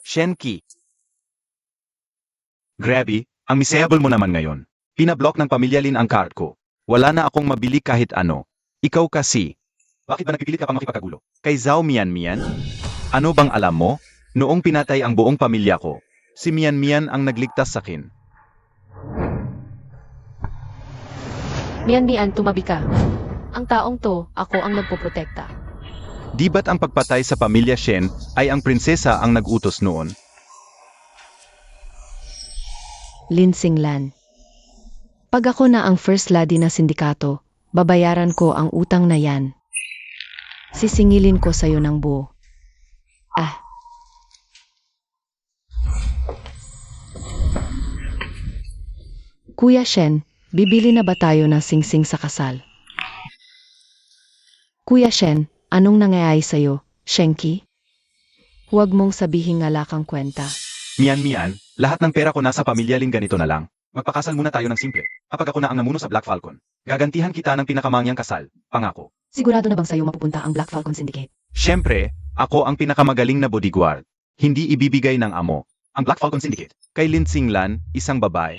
Shenki. Grabe, ang miserable mo naman ngayon. Pinablock ng pamilya Lin ang card ko. Wala na akong mabili kahit ano. Ikaw kasi. Bakit ba nagpipilit ka pang makipagkagulo? Kay Zhao Mian? Ano bang alam mo? Noong pinatay ang buong pamilya ko, si Mian ang nagligtas sa akin. Mian, tumabi ka. Ang taong to, ako ang nagpoprotekta. Di ba't ang pagpatay sa pamilya Shen ay ang prinsesa ang nag-utos noon? Lin Xinglan. Pag ako na ang first lady na sindikato, babayaran ko ang utang na yan. Sisingilin ko sa'yo ng buo. Kuya Shen, bibili na ba tayo ng singsing sa kasal? Kuya Shen, anong nangyayari sa'yo, Shenki? Huwag mong sabihin ngala kang kwenta. Mian, lahat ng pera ko nasa pamilya Lin, ganito na lang. Magpakasal muna tayo ng simple. Kapag ako na ang namuno sa Black Falcon, gagantihan kita ng pinakamangyang kasal, pangako. Sigurado na bang sa'yo mapupunta ang Black Falcon Syndicate? Siyempre, ako ang pinakamagaling na bodyguard. Hindi ibibigay ng amo. Ang Black Falcon Syndicate. Kay Lin Xinglan, isang babae.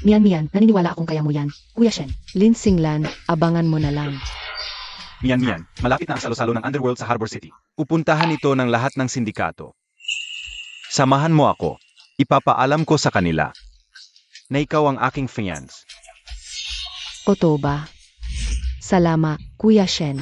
Mian, naniniwala akong kaya mo yan. Kuya Shen, Lin Xinglan, abangan mo na lang. Mian, malapit na ang salo-salo ng Underworld sa Harbor City. Pupuntahan ito ng lahat ng sindikato. Samahan mo ako. Ipapaalam ko sa kanila na ikaw ang aking fiancé. Otoba. Salama, Kuya Shen.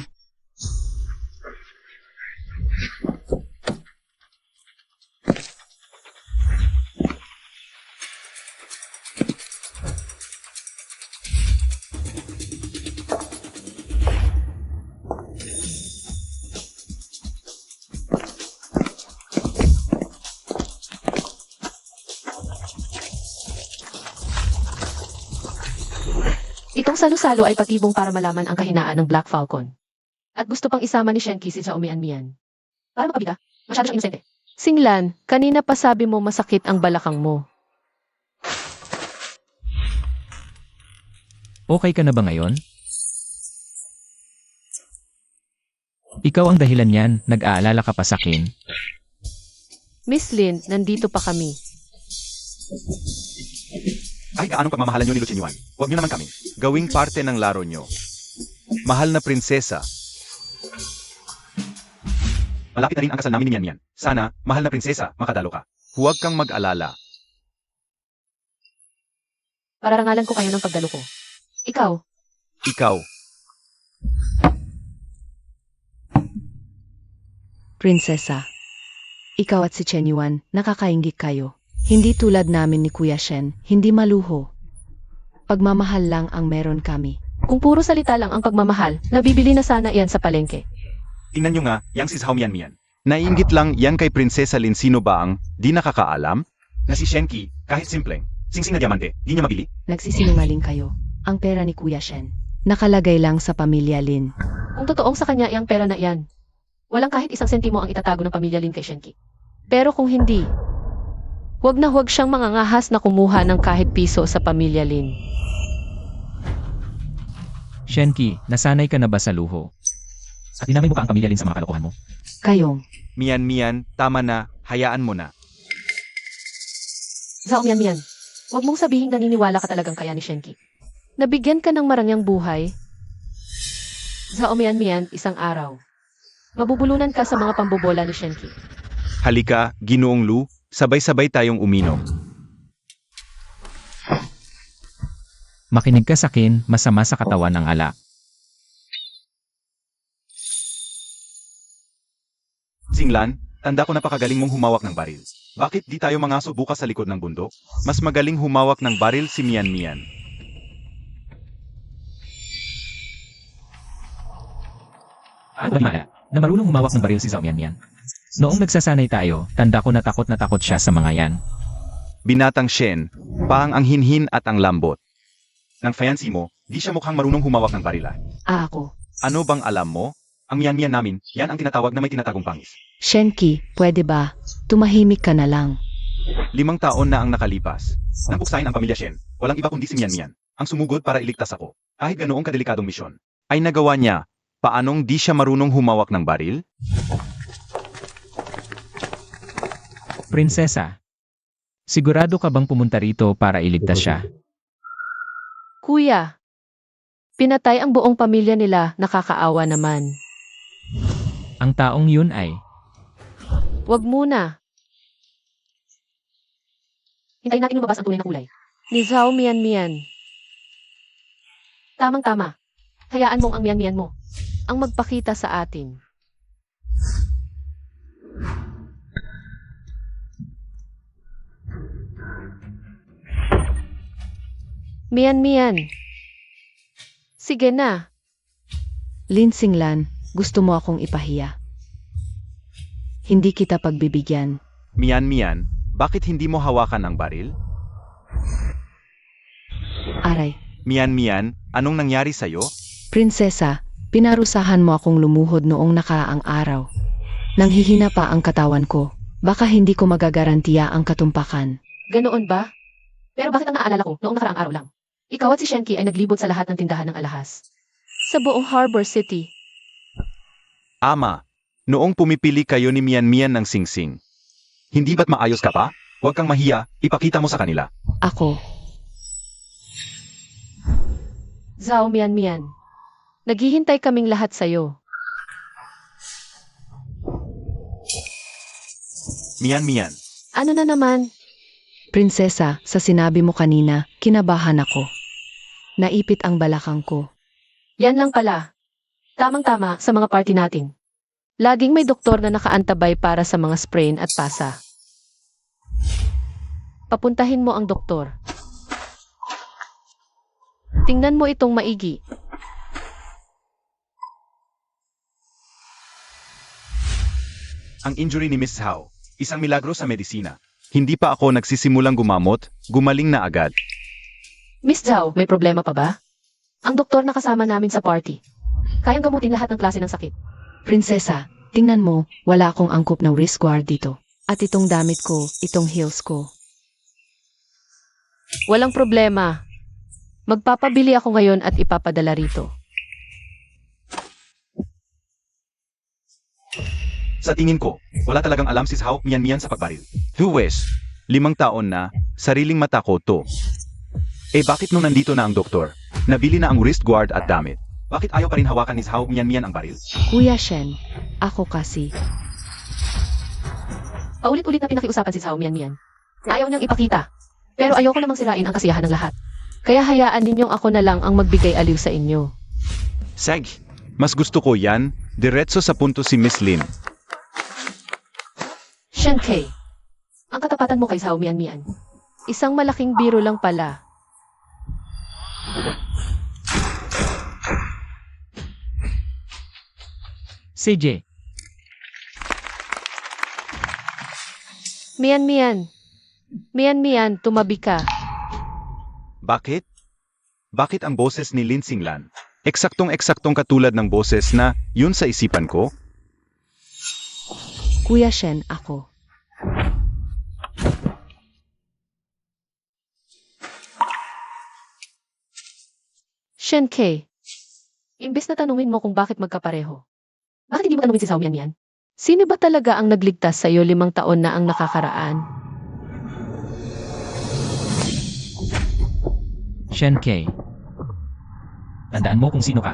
Itong salo-salo ay patibong para malaman ang kahinaan ng Black Falcon. At gusto pang isama ni Shenki si Zhao Mian. Para makabi ka, masyado siyang inosente. Xinglan, kanina pa sabi mo masakit ang balakang mo. Okay ka na ba ngayon? Ikaw ang dahilan niyan, nag-aalala ka pa sa akin. Miss Lin, nandito pa kami. Ay, anong pagmamahalan nyo ni Lucien Yuan? Huwag nyo naman kami. Gawing parte ng laro nyo. Mahal na prinsesa. Malapit na rin ang kasal namin ni Mian. Sana, mahal na prinsesa, makadalo ka. Huwag kang mag-alala. Pararangalan ko kayo ng pagdalo ko. Ikaw, Prinsesa. Ikaw at si Chen Yuan, nakakaingit kayo. Hindi tulad namin ni Kuya Shen, hindi maluho. Pagmamahal lang ang meron kami. kung puro salita lang ang pagmamahal, nabibili na sana iyan sa palengke. Tingnan nyo nga, yang si Zhao Mian. Naiinggit lang yan kay Prinsesa Lin, sino ba ang di nakakaalam? Na si Shenki, kahit simpleng, singsing na diamante, di niya mabili. Nagsisinungaling kayo. Ang pera ni Kuya Shen. Nakalagay lang sa pamilya Lin. Kung totoong sa kanya ang pera na iyan, walang kahit isang sentimo ang itatago ng pamilya Lin kay Shenki. Pero kung hindi, huwag na huwag siyang mangangahas na kumuha ng kahit piso sa pamilya Lin. Shenki, nasanay ka na ba sa luho? At dinamay mo pa ang pamilya Lin sa mga kalokohan mo? Kayong, Mian, tama na, hayaan mo na. Zhao Mian, huwag mong sabihing naniniwala ka talagang kaya ni Shenki. Nabigyan ka ng marangyang buhay. Zhao Mian, isang araw. Mabubulunan ka sa mga pambobola ni Shenki. Halika, Ginoong Lu, sabay-sabay tayong uminom. Makinig ka sa akin, masama sa katawan ang alak. Singlan, tanda ko napakagaling mong humawak ng baril. Bakit di tayo mangaso bukas sa likod ng bundok? Mas magaling humawak ng baril si Mian. Ano ba na marunong humawak ng baril si Zhao Mian? Noong nagsasanay tayo, tanda ko na takot siya sa mga yan. Binatang Shen, paang ang hinhin at ang lambot. Nang fiancé mo, di siya mukhang marunong humawak ng barila. ako. Ano bang alam mo? Ang Mian namin, yan ang tinatawag na may tinatagong pangis. Shenki, pwede ba? Tumahimik ka na lang. 5 taon na ang nakalipas. Nang buksahin ang pamilya Shen, walang iba kundi si Mian. Ang sumugod para iligtas ako. Kahit ganoong kadelikadong misyon. Ay nagawa niya. Paanong di siya marunong humawak ng baril? Prinsesa, sigurado ka bang pumunta rito para iligtas siya? Kuya, pinatay ang buong pamilya nila, nakakaawa naman. Ang taong yun ay, Huwag muna. Hintayin natin lumabas ang tunay na kulay. Ni Zhao Mian. Tamang-tama. Hayaan mong ang Mian mo ang magpakita sa atin. Mian. Sige na. Lin Singlan, gusto mo akong ipahiya. Hindi kita pagbibigyan. Mian, bakit hindi mo hawakan ang baril? Aray, Mian, anong nangyari sa'yo? prinsesa, pinarusahan mo akong lumuhod noong nakaraang araw. Nanghihina pa ang katawan ko. Baka hindi ko magagarantiya ang katumpakan. Ganoon ba? Pero bakit ang naalala ko noong nakaraang araw lang? Ikaw at si Shenki ay naglibot sa lahat ng tindahan ng alahas. Sa buong Harbor City. Ama, noong pumipili kayo ni Mian ng singsing. Hindi ba't maayos ka pa? Huwag kang mahiya, ipakita mo sa kanila. Ako, Zhao Mian. Naghihintay kaming lahat sa'yo. Mian, Ano na naman? prinsesa, sa sinabi mo kanina, kinabahan ako. Naipit ang balakang ko. Yan lang pala. Tamang-tama sa mga party natin. Laging may doktor na nakaantabay para sa mga sprain at pasa. Papuntahin mo ang doktor. Tingnan mo itong maigi. ang injury ni Miss Hao, isang milagro sa medisina. Hindi pa ako nagsisimulang gumamot, gumaling na agad. Miss Zhao, may problema pa ba? Ang doktor na kasama namin sa party. Kayang gamutin lahat ng klase ng sakit. Prinsesa, tingnan mo, wala akong angkop ng wrist guard dito. At itong damit ko, itong heels ko. Walang problema. Magpapabili ako ngayon at ipapadala rito. Sa tingin ko, wala talagang alam si Hao Mian sa pagbaril. Huwes, 5 taon na, sariling mata ko to. Eh bakit nung nandito na ang doktor, nabili na ang wrist guard at damit? Bakit ayaw pa rin hawakan ni Hao Mian ang baril? Kuya Shen, ako kasi. Paulit-ulit na pinakiusapan si Zhao Mian. Ayaw niyang ipakita. Pero ayoko namang sirain ang kasiyahan ng lahat. Kaya hayaan ninyong ako na lang ang magbigay aliw sa inyo. Sag, mas gusto ko yan, diretso sa punto si Miss Lin. Shen-Kei, ang katapatan mo kay Zhao Mian. Isang malaking biro lang pala. CJ, Mian Mian. Mian Mian, tumabi ka. Bakit? Bakit ang boses ni Lin Xinglan? Eksaktong-eksaktong katulad ng boses na yun sa isipan ko? Kuya Shen, ako. Shen K. Imbes na tanungin mo kung bakit magkapareho. Bakit hindi mo tanungin si Xiao Mian Mian? Sino ba talaga ang nagligtas sa'yo 5 taon na ang nakakaraan? Shen K. Tandaan mo kung sino ka.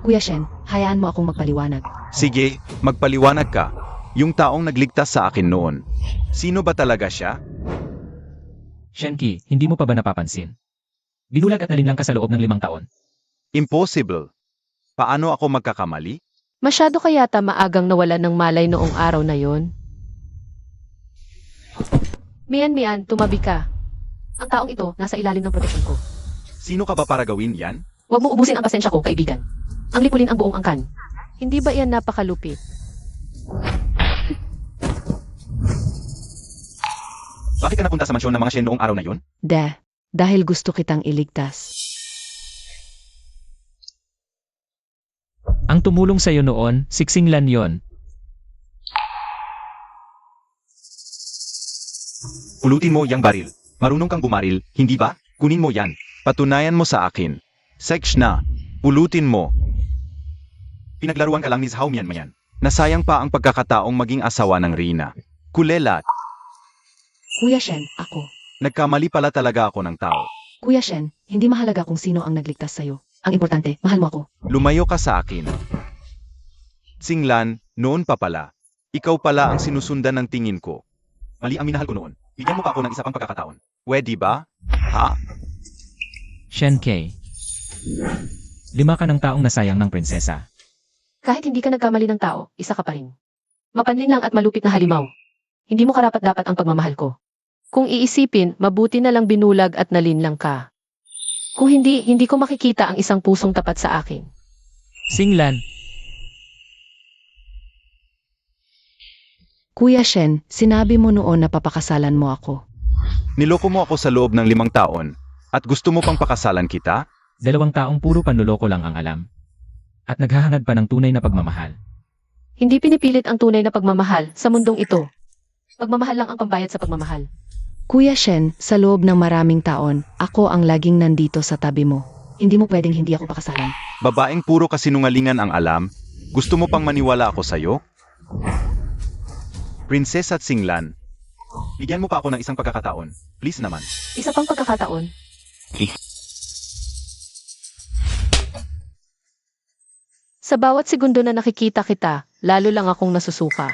Kuya Shen, hayaan mo akong magpaliwanag. Sige, magpaliwanag ka. Yung taong nagligtas sa akin noon. Sino ba talaga siya? Shenki, hindi mo pa ba napapansin? Binulag at nalinlang ka sa loob ng 5 taon. Impossible. Paano ako magkakamali? Masyado ka yata maagang nawalan ng malay noong araw na yon. Mian Mian, tumabi ka. Ang taong ito, nasa ilalim ng proteksyon ko. Sino ka ba para gawin yan? Huwag mo ubusin ang pasensya ko, kaibigan. Ang lipulin ang buong angkan. Hindi ba yan napakalupit? Bakit ka napunta sa mansyon ng mga Shen noong araw na yon? Dahil gusto kitang iligtas. Ang tumulong sa'yo noon, si Xinglan yon. Pulutin mo yang baril. Marunong kang bumaril, hindi ba? Kunin mo yan. Patunayan mo sa akin. Sex na. Pulutin mo. Pinaglaruan ka lang ni Xiao Mian Mian. Nasayang pa ang pagkakataong maging asawa ng Rina. Kulelat. Kuya Shen, ako. Nagkamali pala talaga ako ng tao. Kuya Shen, hindi mahalaga kung sino ang nagligtas sa'yo. Ang importante, mahal mo ako. Lumayo ka sa akin. Xinglan, noon pa pala. Ikaw pala ang sinusundan ng tingin ko. Mali ang minahal ko noon. Bigyan mo pa ako ng isa pang pagkakataon. Pwede ba? Ha? Shen K. 5 ka ng taong nasayang ng prinsesa. Kahit hindi ka nagkamali ng tao, isa ka pa rin. Mapanlin lang at malupit na halimaw. Hindi mo karapat-dapat ang pagmamahal ko. Kung iisipin, mabuti na lang binulag at nalinlang ka. Kung hindi ko makikita ang isang pusong tapat sa akin. Xinglan, Kuya Shen, sinabi mo noon na papakasalan mo ako. Niloko mo ako sa loob ng 5 taon. At gusto mo pang pakasalan kita? 2 taong puro panloloko lang ang alam. At naghahangad pa ng tunay na pagmamahal. Hindi pinipilit ang tunay na pagmamahal sa mundong ito. Pagmamahal lang ang pambayad sa pagmamahal. Kuya Shen, sa loob ng maraming taon, ako ang laging nandito sa tabi mo. Hindi mo pwedeng hindi ako pakasalan. Babaeng puro kasinungalingan ang alam? Gusto mo pang maniwala ako sa'yo? Prinsesa Xinglan, bigyan mo pa ako ng isang pagkakataon. Please naman. Isa pang pagkakataon. Sa bawat segundo na nakikita kita, lalo lang akong nasusuka.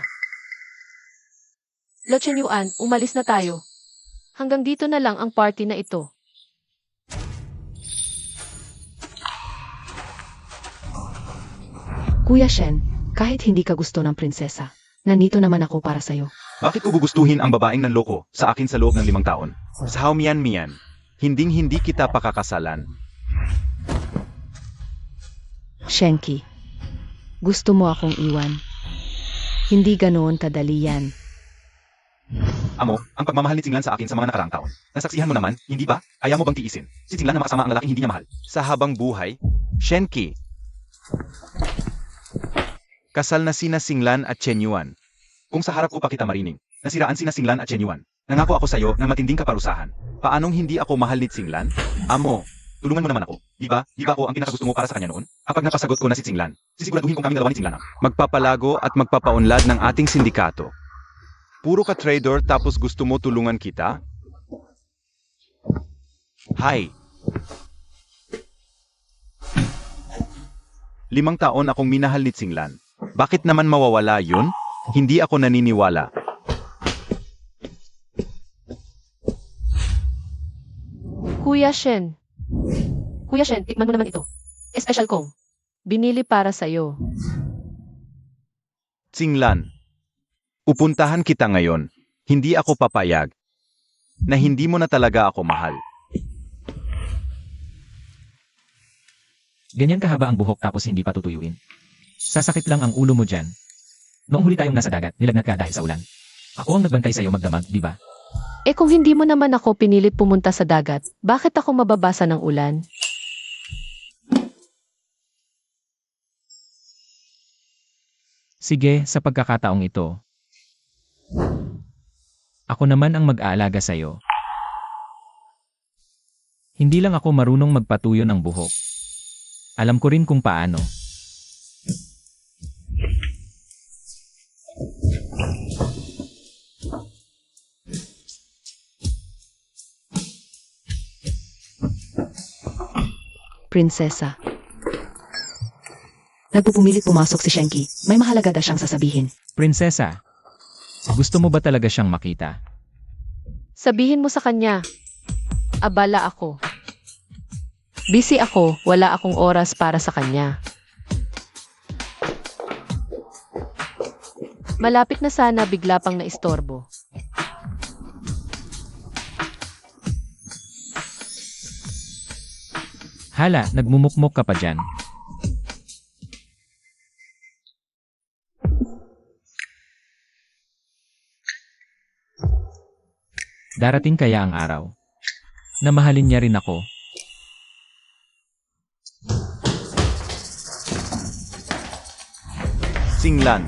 Lo Chen Yuan, umalis na tayo. Hanggang dito na lang ang party na ito. Kuya Shen, kahit hindi ka gusto ng prinsesa, nandito naman ako para sa'yo. Bakit ko gugustuhin ang babaeng nanloko sa akin sa loob ng 5 taon? Xiao Mian Mian, hinding-hindi kita pakakasalan. Shenki, gusto mo akong iwan. Hindi ganoon kadali yan. Amo, ang pagmamahal ni Xinglan sa akin sa mga nakaraang taon. Nasaksihan mo naman, hindi ba? Ayaw mo bang tiisin? Si Xinglan na makasama ang lalaking hindi niya mahal. Sa habang buhay, Shenki. Kasal na sina Xinglan at Chen Yuan. Kung sa harap ko pa kita marining, nasiraan sina Xinglan at Chen Yuan. Nangako ako sa'yo ng matinding kaparusahan. Paanong hindi ako mahal ni Xinglan? Amo, tulungan mo naman ako. Di ba ako ang pinakagusto mo para sa kanya noon? Kapag napasagot ko na si Xinglan, sisiguraduhin kong kaming dalawa ni Xinglan. Magpapalago at magpapaunlad ng ating sindikato. Puro ka trader tapos gusto mo tulungan kita? Hi. 5 taon akong minahal ni Xinglan. Bakit naman mawawala yun? Hindi ako naniniwala. Kuya Shen. Kuya Shen, tikman mo naman ito. Espesyal kong. Binili para sa'yo. Xinglan. Upuntahan kita ngayon. Hindi ako papayag. Na hindi mo na talaga ako mahal. Ganyan kahaba ang buhok tapos hindi pa tutuyuin. Sasakit lang ang ulo mo dyan. Noong huli tayong nasa dagat, nilagnat ka dahil sa ulan. Ako ang nagbantay sa'yo magdamag, di ba? Eh kung hindi mo naman ako pinilit pumunta sa dagat, bakit ako mababasa ng ulan? Sige, sa pagkakataong ito. Ako naman ang mag-aalaga sa'yo. Hindi lang ako marunong magpatuyo ng buhok. Alam ko rin kung paano. Prinsesa. Nagpupumilit pumasok si Shenki. May mahalaga daw siyang sasabihin. Prinsesa, gusto mo ba talaga siyang makita? Sabihin mo sa kanya, abala ako. Busy ako, wala akong oras para sa kanya. Malapit na sana bigla pang naistorbo. Hala, nagmumukmok ka pa dyan. Darating kaya ang araw na mahalin niya rin ako. Singlan.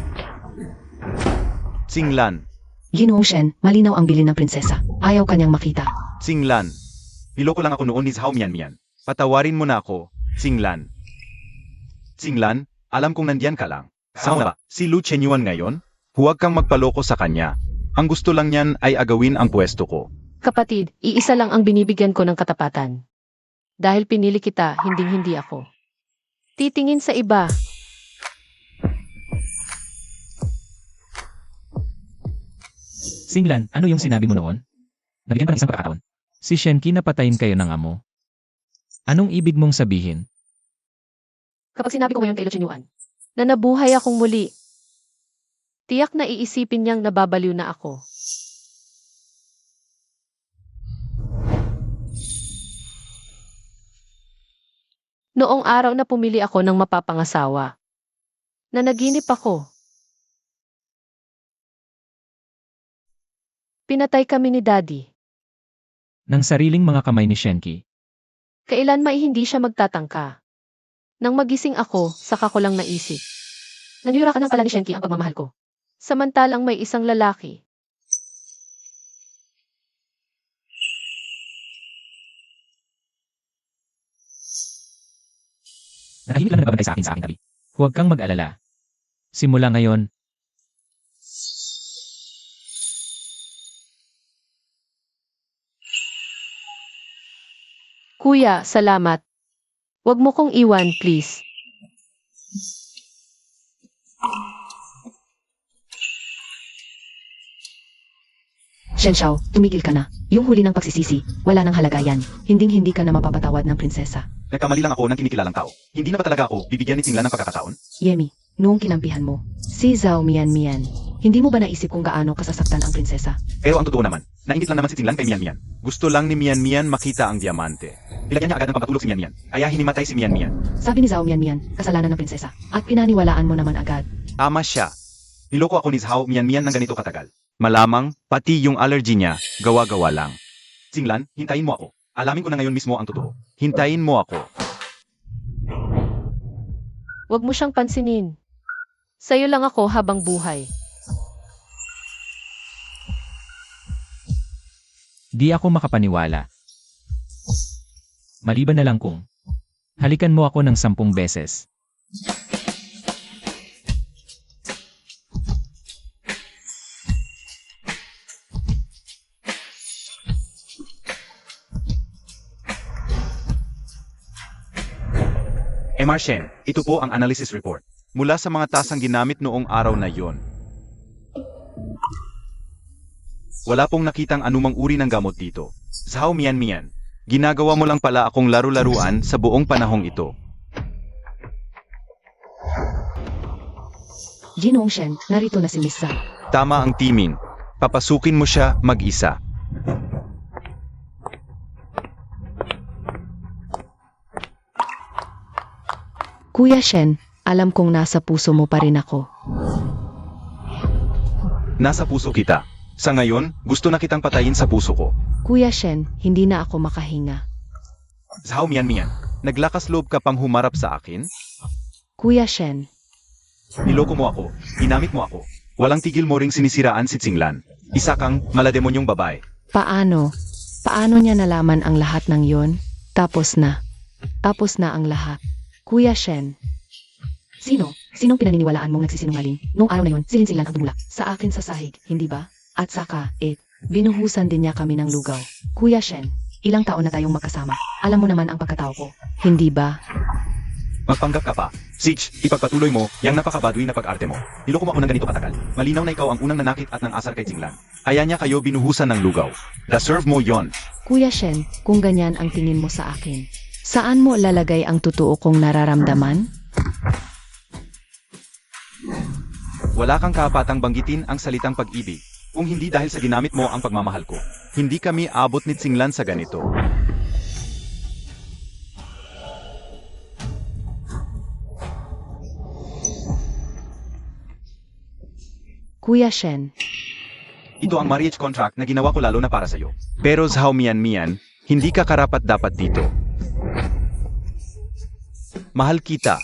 Singlan. Ginoong Shen, malinaw ang bilin ng prinsesa. Ayaw kanyang makita. Singlan. Niloko lang ako noon ni Zhao Mian. Patawarin mo na ako, Singlan. Singlan, alam kong nandiyan ka lang. Sao na ba? Si Lu Chenyuan ngayon? Huwag kang magpaloko sa kanya. Ang gusto lang niyan ay agawin ang pwesto ko. Kapatid, iisa lang ang binibigyan ko ng katapatan. Dahil pinili kita, hinding-hindi ako. Titingin sa iba. Singlan, ano yung sinabi mo noon? Nabigyan pa ng isang pagkakataon. Si Shenki napatayin kayo ng amo. Anong ibig mong sabihin? Kapag sinabi ko ngayon kay Lu Chenyuan, na nabuhay akong muli, tiyak na iisipin niyang nababaliw na ako. Noong araw na pumili ako ng mapapangasawa, nanaginip ako. Pinatay kami ni Daddy. Ng sariling mga kamay ni Shenki. Kailan may hindi siya magtatangka. Nang magising ako, saka ko lang naisip. Nangyurakan ng pala ni Shenki ang pagmamahal ko. Samantalang may isang lalaki. Natahimik lang na nagbabantay sa aking tabi. Huwag kang mag-alala. Simula ngayon, Kuya, salamat. Huwag mo kong iwan, please. Shen Xiao, tumigil ka na. Yung huli ng pagsisisi, wala nang halaga yan. Hinding-hindi ka na mapapatawad ng prinsesa. Nagkamali lang ako ng kinikilalang tao. Hindi na ba talaga ako bibigyan ni Singlan ng pagkakataon? Yemi, noong kinampihan mo, si Zhao Mian, hindi mo ba naisip kung gaano kasasaktan ang prinsesa? Pero ang totoo naman, naingit lang naman si Singlan kay Mian. Gusto lang ni Mian makita ang diamante. Nilagyan niya agad ng pampatulog si Mian. Kaya hinimatay si Mian. Sabi ni Zhao Mian, kasalanan ng prinsesa. At pinaniwalaan mo naman agad. Tama siya. Niloko ako ni Zhao Mian ng ganito katagal. Malamang, pati yung allergy niya, gawa-gawa lang. Singlan, hintayin mo ako. Alamin ko na ngayon mismo ang totoo. Hintayin mo ako. Huwag mo siyang pansinin. Sa'yo lang ako habang buhay. di ako makapaniwala. Maliban na lang kung halikan mo ako ng 10 beses. MR Shen, ito po ang analysis report. Mula sa mga tasang ginamit noong araw na yon. Wala pong nakitang anumang uri ng gamot dito. Zhao Mian, ginagawa mo lang pala akong laro-laruan sa buong panahong ito. Ginoong Shen, narito na si Miss Zhao. Tama ang timing. Papasukin mo siya mag-isa. Kuya Shen, alam kong nasa puso mo pa rin ako. Nasa puso kita. Sa ngayon, gusto na kitang patayin sa puso ko. Kuya Shen, hindi na ako makahinga. Zhao Mian, naglakas loob ka pang humarap sa akin? Kuya Shen, Niloko mo ako, ginamit mo ako. Walang tigil mo ring sinisiraan si Tsinglan. Isa kang malademonyong babae. paano? Paano niya nalaman ang lahat ng yon? Tapos na. Tapos na ang lahat. Kuya Shen. Sino? Sinong pinaniniwalaan mong nagsisinungaling? Noong araw na yon, silinsilan ang tumulak. Sa akin sa sahig, hindi ba? At saka, binuhusan din niya kami ng lugaw. Kuya Shen, ilang taon na tayong magkasama. Alam mo naman ang pagkatao ko. Hindi ba? Magpanggap ka pa. Sitch, ipagpatuloy mo, yang napakabaduy na pag-arte mo. Niloko mo ako ng ganito katagal. Malinaw na ikaw ang unang nanakit at nang asar kay Tsinglan. Kaya niya kayo binuhusan ng lugaw. Deserve mo yon. Kuya Shen, kung ganyan ang tingin mo sa akin, saan mo lalagay ang totoo kong nararamdaman? Wala kang kapatang banggitin ang salitang pag-ibig. Kung hindi dahil sa ginamit mo ang pagmamahal ko. Hindi kami abot ni Tsinglan sa ganito. Kuya Shen, Ito ang marriage contract na ginawa ko lalo na para sa'yo. Pero Zhao Mian, hindi ka karapat dapat dito. Mahal kita.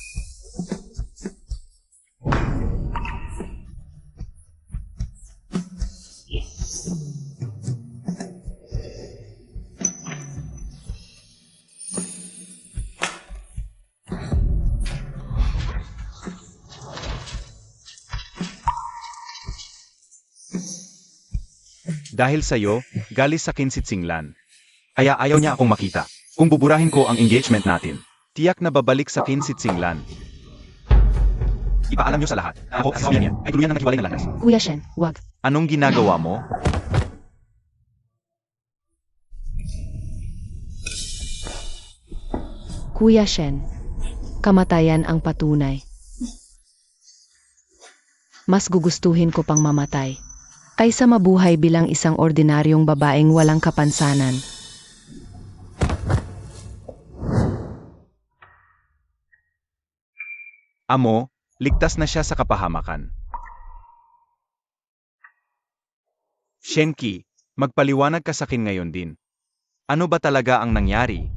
Dahil sa'yo, galis sa akin si Tsinglan. Kaya ayaw niya akong makita. Kung buburahin ko ang engagement natin, tiyak na babalik sa akin si Tsinglan. Ipaalam niyo sa lahat. Ako, si niya, ay tuluyan na naghiwalay na landas. Kuya Shen, wag. Anong ginagawa mo? Kuya Shen, kamatayan ang patunay. Mas gugustuhin ko pang mamatay kaysa mabuhay bilang isang ordinaryong babaeng walang kapansanan. Amo, ligtas na siya sa kapahamakan. Shenki, magpaliwanag ka sa akin ngayon din. Ano ba talaga ang nangyari?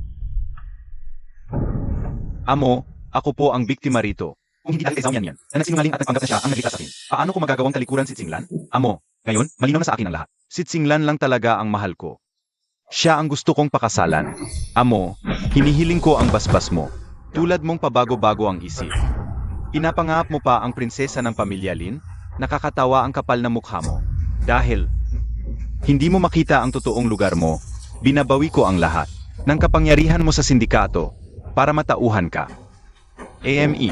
Amo, ako po ang biktima rito. Kung hindi dahil kay Zhao Mian, na nagsinungaling at nagpanggap na siya ang nagligtas sa akin, paano ko magagawang talikuran si Tsinglan? Amo, ngayon, malinaw na sa akin ang lahat. Si Tsinglan lang talaga ang mahal ko. Siya ang gusto kong pakasalan. Amo, hinihiling ko ang basbas mo. Tulad mong pabago-bago ang isip. Pinapangahap mo pa ang prinsesa ng pamilya Lin? Nakakatawa ang kapal na mukha mo. Dahil hindi mo makita ang totoong lugar mo, binabawi ko ang lahat ng kapangyarihan mo sa sindikato para matauhan ka. AME.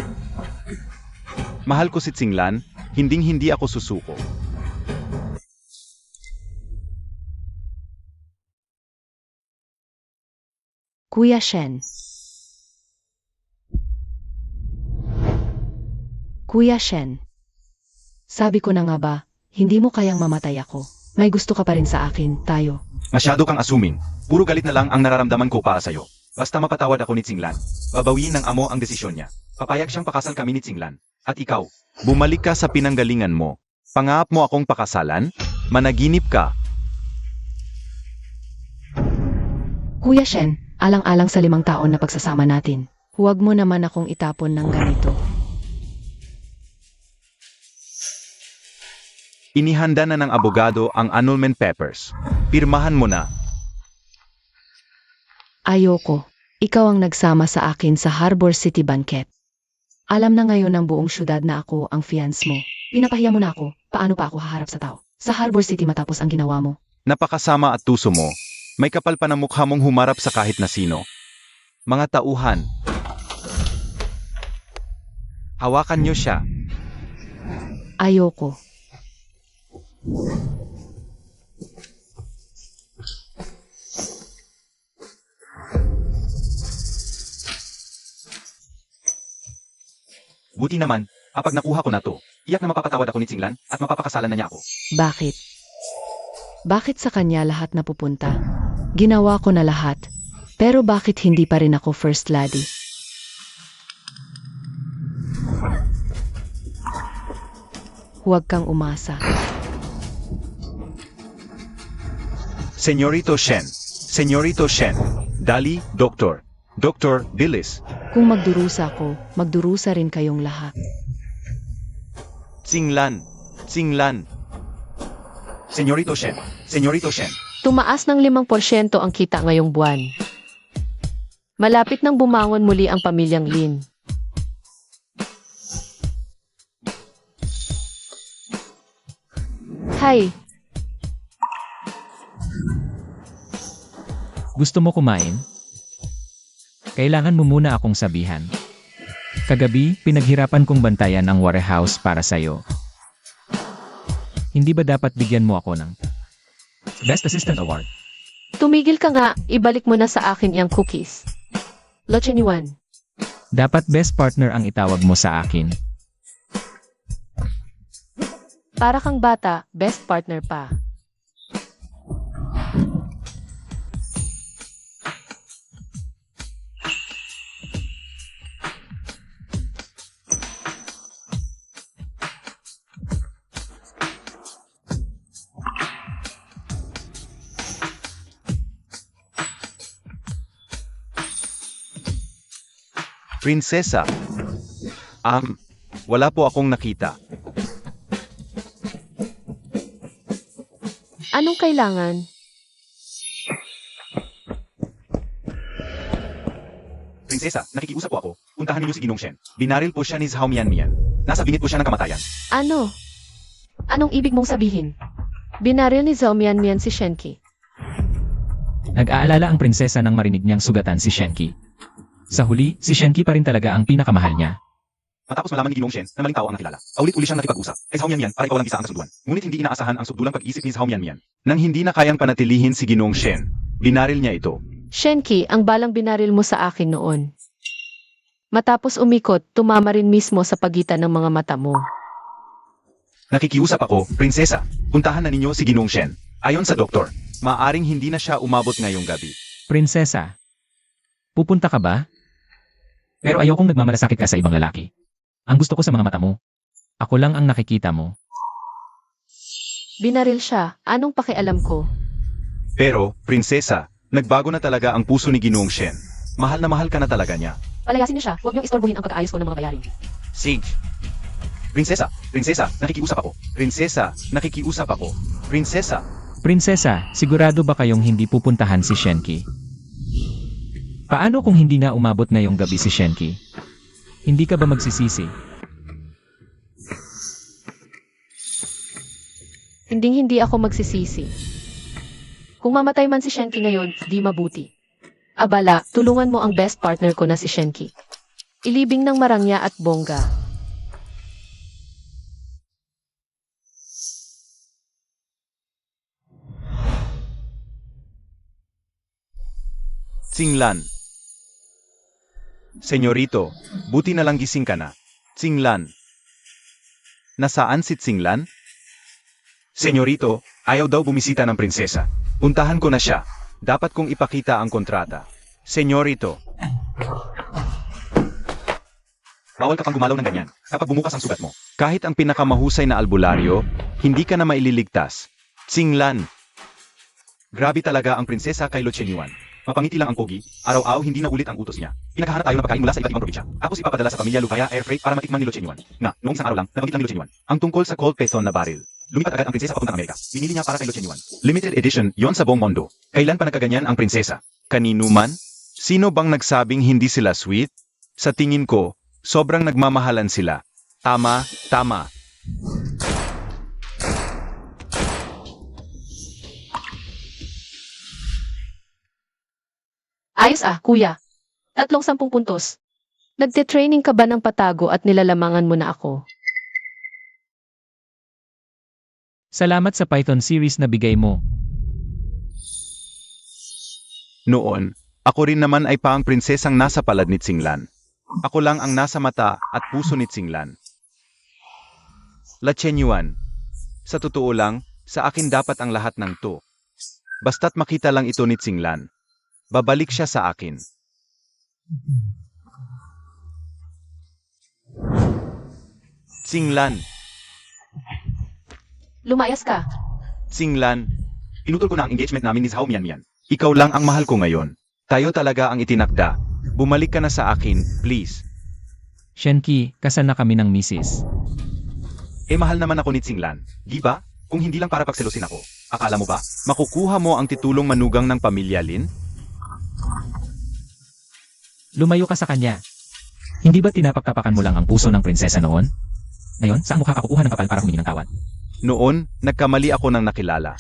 Mahal ko si Tsinglan, hinding-hindi ako susuko. Kuya Shen. Kuya Shen. Sabi ko na nga ba, hindi mo kayang mamatay ako. May gusto ka pa rin sa akin, tayo. Masyado kang assuming. Puro galit na lang ang nararamdaman ko para sa'yo. Basta mapatawad ako ni Tsinglan. Babawiin ng amo ang desisyon niya. Papayag siyang pakasal kami ni Tsinglan. At ikaw, bumalik ka sa pinanggalingan mo. Pangahap mo akong pakasalan? Managinip ka. Kuya Shen, alang-alang sa 5 taon na pagsasama natin. Huwag mo naman akong itapon ng ganito. Inihanda na ng abogado ang annulment papers. Pirmahan mo na. Ayoko. Ikaw ang nagsama sa akin sa Harbor City Banquet. Alam na ngayon ng buong syudad na ako ang fiancé mo. Pinapahiya mo na ako. Paano pa ako haharap sa tao? Sa Harbor City matapos ang ginawa mo. Napakasama at tuso mo. May kapal pa na mukha mong humarap sa kahit na sino. Mga tauhan. Hawakan niyo siya. Ayoko. Buti naman, kapag nakuha ko na to, iyak na mapapatawad ako ni Tsinglan at mapapakasalan na niya ako. Bakit? Bakit sa kanya lahat napupunta? Ginawa ko na lahat. Pero bakit hindi pa rin ako first lady? Huwag kang umasa. Senyorito Shen. Senyorito Shen. Dali, Doktor. Doktor, bilis. Kung magdurusa ko, magdurusa rin kayong lahat. Tsinglan. Tsinglan. Senyorito Shen. Senyorito Shen. Tumaas ng 5% ang kita ngayong buwan. Malapit nang bumangon muli ang pamilyang Lin. Hay, Gusto mo kumain? Kailangan mo muna akong sabihan. Kagabi, pinaghirapan kong bantayan ang warehouse para sa'yo. Hindi ba dapat bigyan mo ako ng Best Assistant Award? tumigil ka nga, ibalik mo na sa akin yung cookies. Lochenyuan. Dapat best partner ang itawag mo sa akin. Para kang bata, best partner pa. Prinsesa. Wala po akong nakita. Anong kailangan? Prinsesa, nakikiusap po ako. Puntahan niyo si Ginong Shen. Binaril po siya ni Zhao Mianmian. Nasa bingit po siya ng kamatayan. Ano? Anong ibig mong sabihin? Binaril ni Zhao Mianmian si Shenki. Nag-aalala ang prinsesa nang marinig niyang sugatan si Shenki. Sa huli, si Shenki pa rin talaga ang pinakamahal niya. Matapos malaman ni Ginong Shen na maling tao ang nakilala, paulit-uli siyang nakipag-usap kay Zhao Mianmian para ikaw lang isa ang kasunduan. Ngunit hindi inaasahan ang subdulang pag-isip ni Zhao Mianmian. Nang hindi na kayang panatilihin si Ginong Shen, binaril niya ito. Shenki, ang balang binaril mo sa akin noon. Matapos umikot, tumama rin mismo sa pagitan ng mga mata mo. Nakikiusap ako, prinsesa. Puntahan na ninyo si Ginong Shen. Ayon sa doktor, maaring hindi na siya umabot ngayong gabi. Prinsesa, pupunta ka ba? Pero ayokong nagmamalasakit ka sa ibang lalaki. Ang gusto ko sa mga mata mo. Ako lang ang nakikita mo. Binaril siya, anong pakialam ko? Pero, prinsesa, nagbago na talaga ang puso ni Ginong Shen. Mahal na mahal ka na talaga niya. Palayasin niyo siya, huwag niyong istorbohin ang pag-aayos ko ng mga bayarin. Sige. Prinsesa, prinsesa, nakikiusap ako. Prinsesa, nakikiusap ako. Prinsesa. Prinsesa, sigurado ba kayong hindi pupuntahan si Shenki? Paano kung hindi na umabot ngayong gabi si Shenki? Hindi ka ba magsisisi? Hinding-hindi ako magsisisi. Kung mamatay man si Shenki ngayon, di mabuti. Abala, tulungan mo ang best partner ko na si Shenki. Ilibing ng marangya at bongga. Tsinglan. Senyorito, buti na lang gising ka na. Tsinglan. Nasaan si Tsinglan? Senyorito, ayaw daw bumisita ng prinsesa. Puntahan ko na siya. Dapat kong ipakita ang kontrata. Senyorito. Bawal ka pang gumalaw ng ganyan kapag bumukas ang sugat mo. Kahit ang pinakamahusay na albularyo, hindi ka na maililigtas. Tsinglan. Grabe talaga ang prinsesa kay Lo Chenyuan. Mapangiti lang ang pogi, araw-araw hindi na ulit ang utos niya. Pinaghahanap tayo ng pagkain mula sa iba't ibang probinsya. Tapos ipapadala sa pamilya Lugaya Air Freight para matikman ni Lo Chenyuan. Noong isang araw lang, nabanggit lang ni Lo Chenyuan ang tungkol sa cold python na baril. Lumipat agad ang prinsesa papuntang Amerika. Pinili niya para kay Lo Chenyuan. Limited edition, yon sa buong mundo. Kailan pa nagkaganyan ang prinsesa? Kanino man? Sino bang nagsabing hindi sila sweet? Sa tingin ko, sobrang nagmamahalan sila. Tama, tama. Ayos kuya. 30 puntos. Nagte-training ka ba ng patago at nilalamangan mo na ako? Salamat sa Python series na bigay mo. Noon, ako rin naman ay paang prinsesang nasa palad ni Tsinglan. Ako lang ang nasa mata at puso ni Tsinglan. La Chenyuan, sa totoo lang, sa akin dapat ang lahat ng to. Basta't makita lang ito ni Tsinglan. Babalik siya sa akin. Tsinglan, Lumayas ka. Tsinglan, Pinutol ko na ang engagement namin ni Zhao Mianmian. Ikaw lang ang mahal ko ngayon. Tayo talaga ang itinakda. Bumalik ka na sa akin, please. Shenki, kasal na kami ng misis. Mahal naman ako ni Tsinglan, di ba? Kung hindi lang para pagselosin ako. Akala mo ba, makukuha mo ang titulong manugang ng pamilya Lin? Lumayo ka sa kanya. Hindi ba tinapaktapakan mo lang ang puso ng prinsesa noon? Ngayon, saan mo kakakuha ng kapal para humingi ng tawad? Noon, nagkamali ako ng nakilala.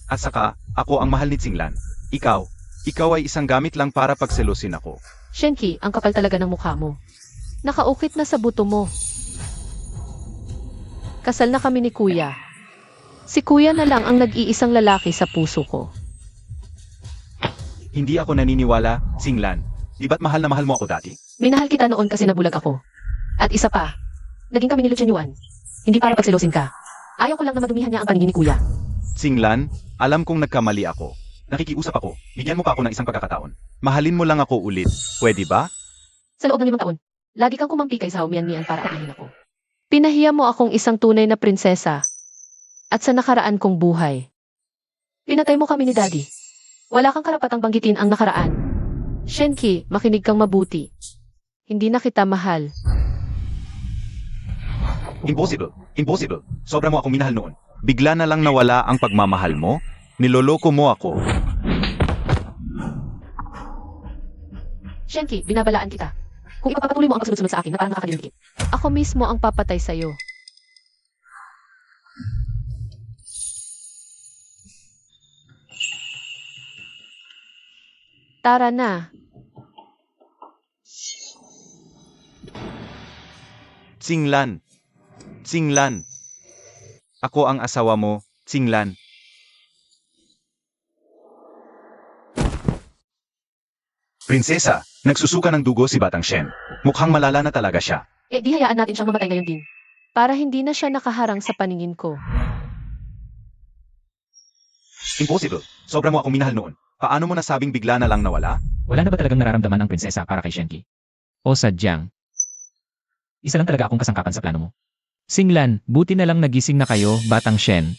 At saka, ako ang mahal ni Tsinglan. Ikaw ay isang gamit lang para pagselosin ako. Shenki, ang kapal talaga ng mukha mo. Nakaukit na sa buto mo. Kasal na kami ni Kuya. Si Kuya na lang ang nag-iisang lalaki sa puso ko. Hindi ako naniniwala, Tsinglan. Di ba't mahal na mahal mo ako dati? Minahal kita noon kasi nabulag ako. At isa pa, naging kami ni Luchan Yuan. Hindi para pagselosin ka. Ayaw ko lang na madumihan niya ang paningin ni Kuya. Tsinglan, alam kong nagkamali ako. Nakikiusap ako, bigyan mo pa ako ng isang pagkakataon. Mahalin mo lang ako ulit, pwede ba? Sa loob ng 5 taon, lagi kang kumampi kay Zhao Mianmian para apihin ako. Pinahiya mo akong isang tunay na prinsesa. At sa nakaraan kong buhay. Pinatay mo kami ni Daddy. Wala kang karapatang banggitin ang nakaraan. Shenki, makinig kang mabuti. Hindi na kita mahal. Impossible. Sobra mo akong minahal noon. Bigla na lang nawala ang pagmamahal mo? Niloloko mo ako. Shenki, binabalaan kita. Kung ipagpapatuloy mo ang pagsunod-sunod sa akin na parang nakakalimutin. Ako mismo ang papatay sa'yo. Tara na. Tsinglan. Ako ang asawa mo, Tsinglan. Prinsesa, nagsusuka ng dugo si Batang Shen. Mukhang malala na talaga siya. Di hayaan natin siyang mamatay ngayon din. Para hindi na siya nakaharang sa paningin ko. Impossible. Sobra mo akong minahal noon. Paano mo nasabing bigla na lang nawala? Wala na ba talagang nararamdaman ang prinsesa para kay Shenki? O sadyang, isa lang talaga akong kasangkapan sa plano mo. Tsinglan, buti na lang nagising na kayo, Batang Shen.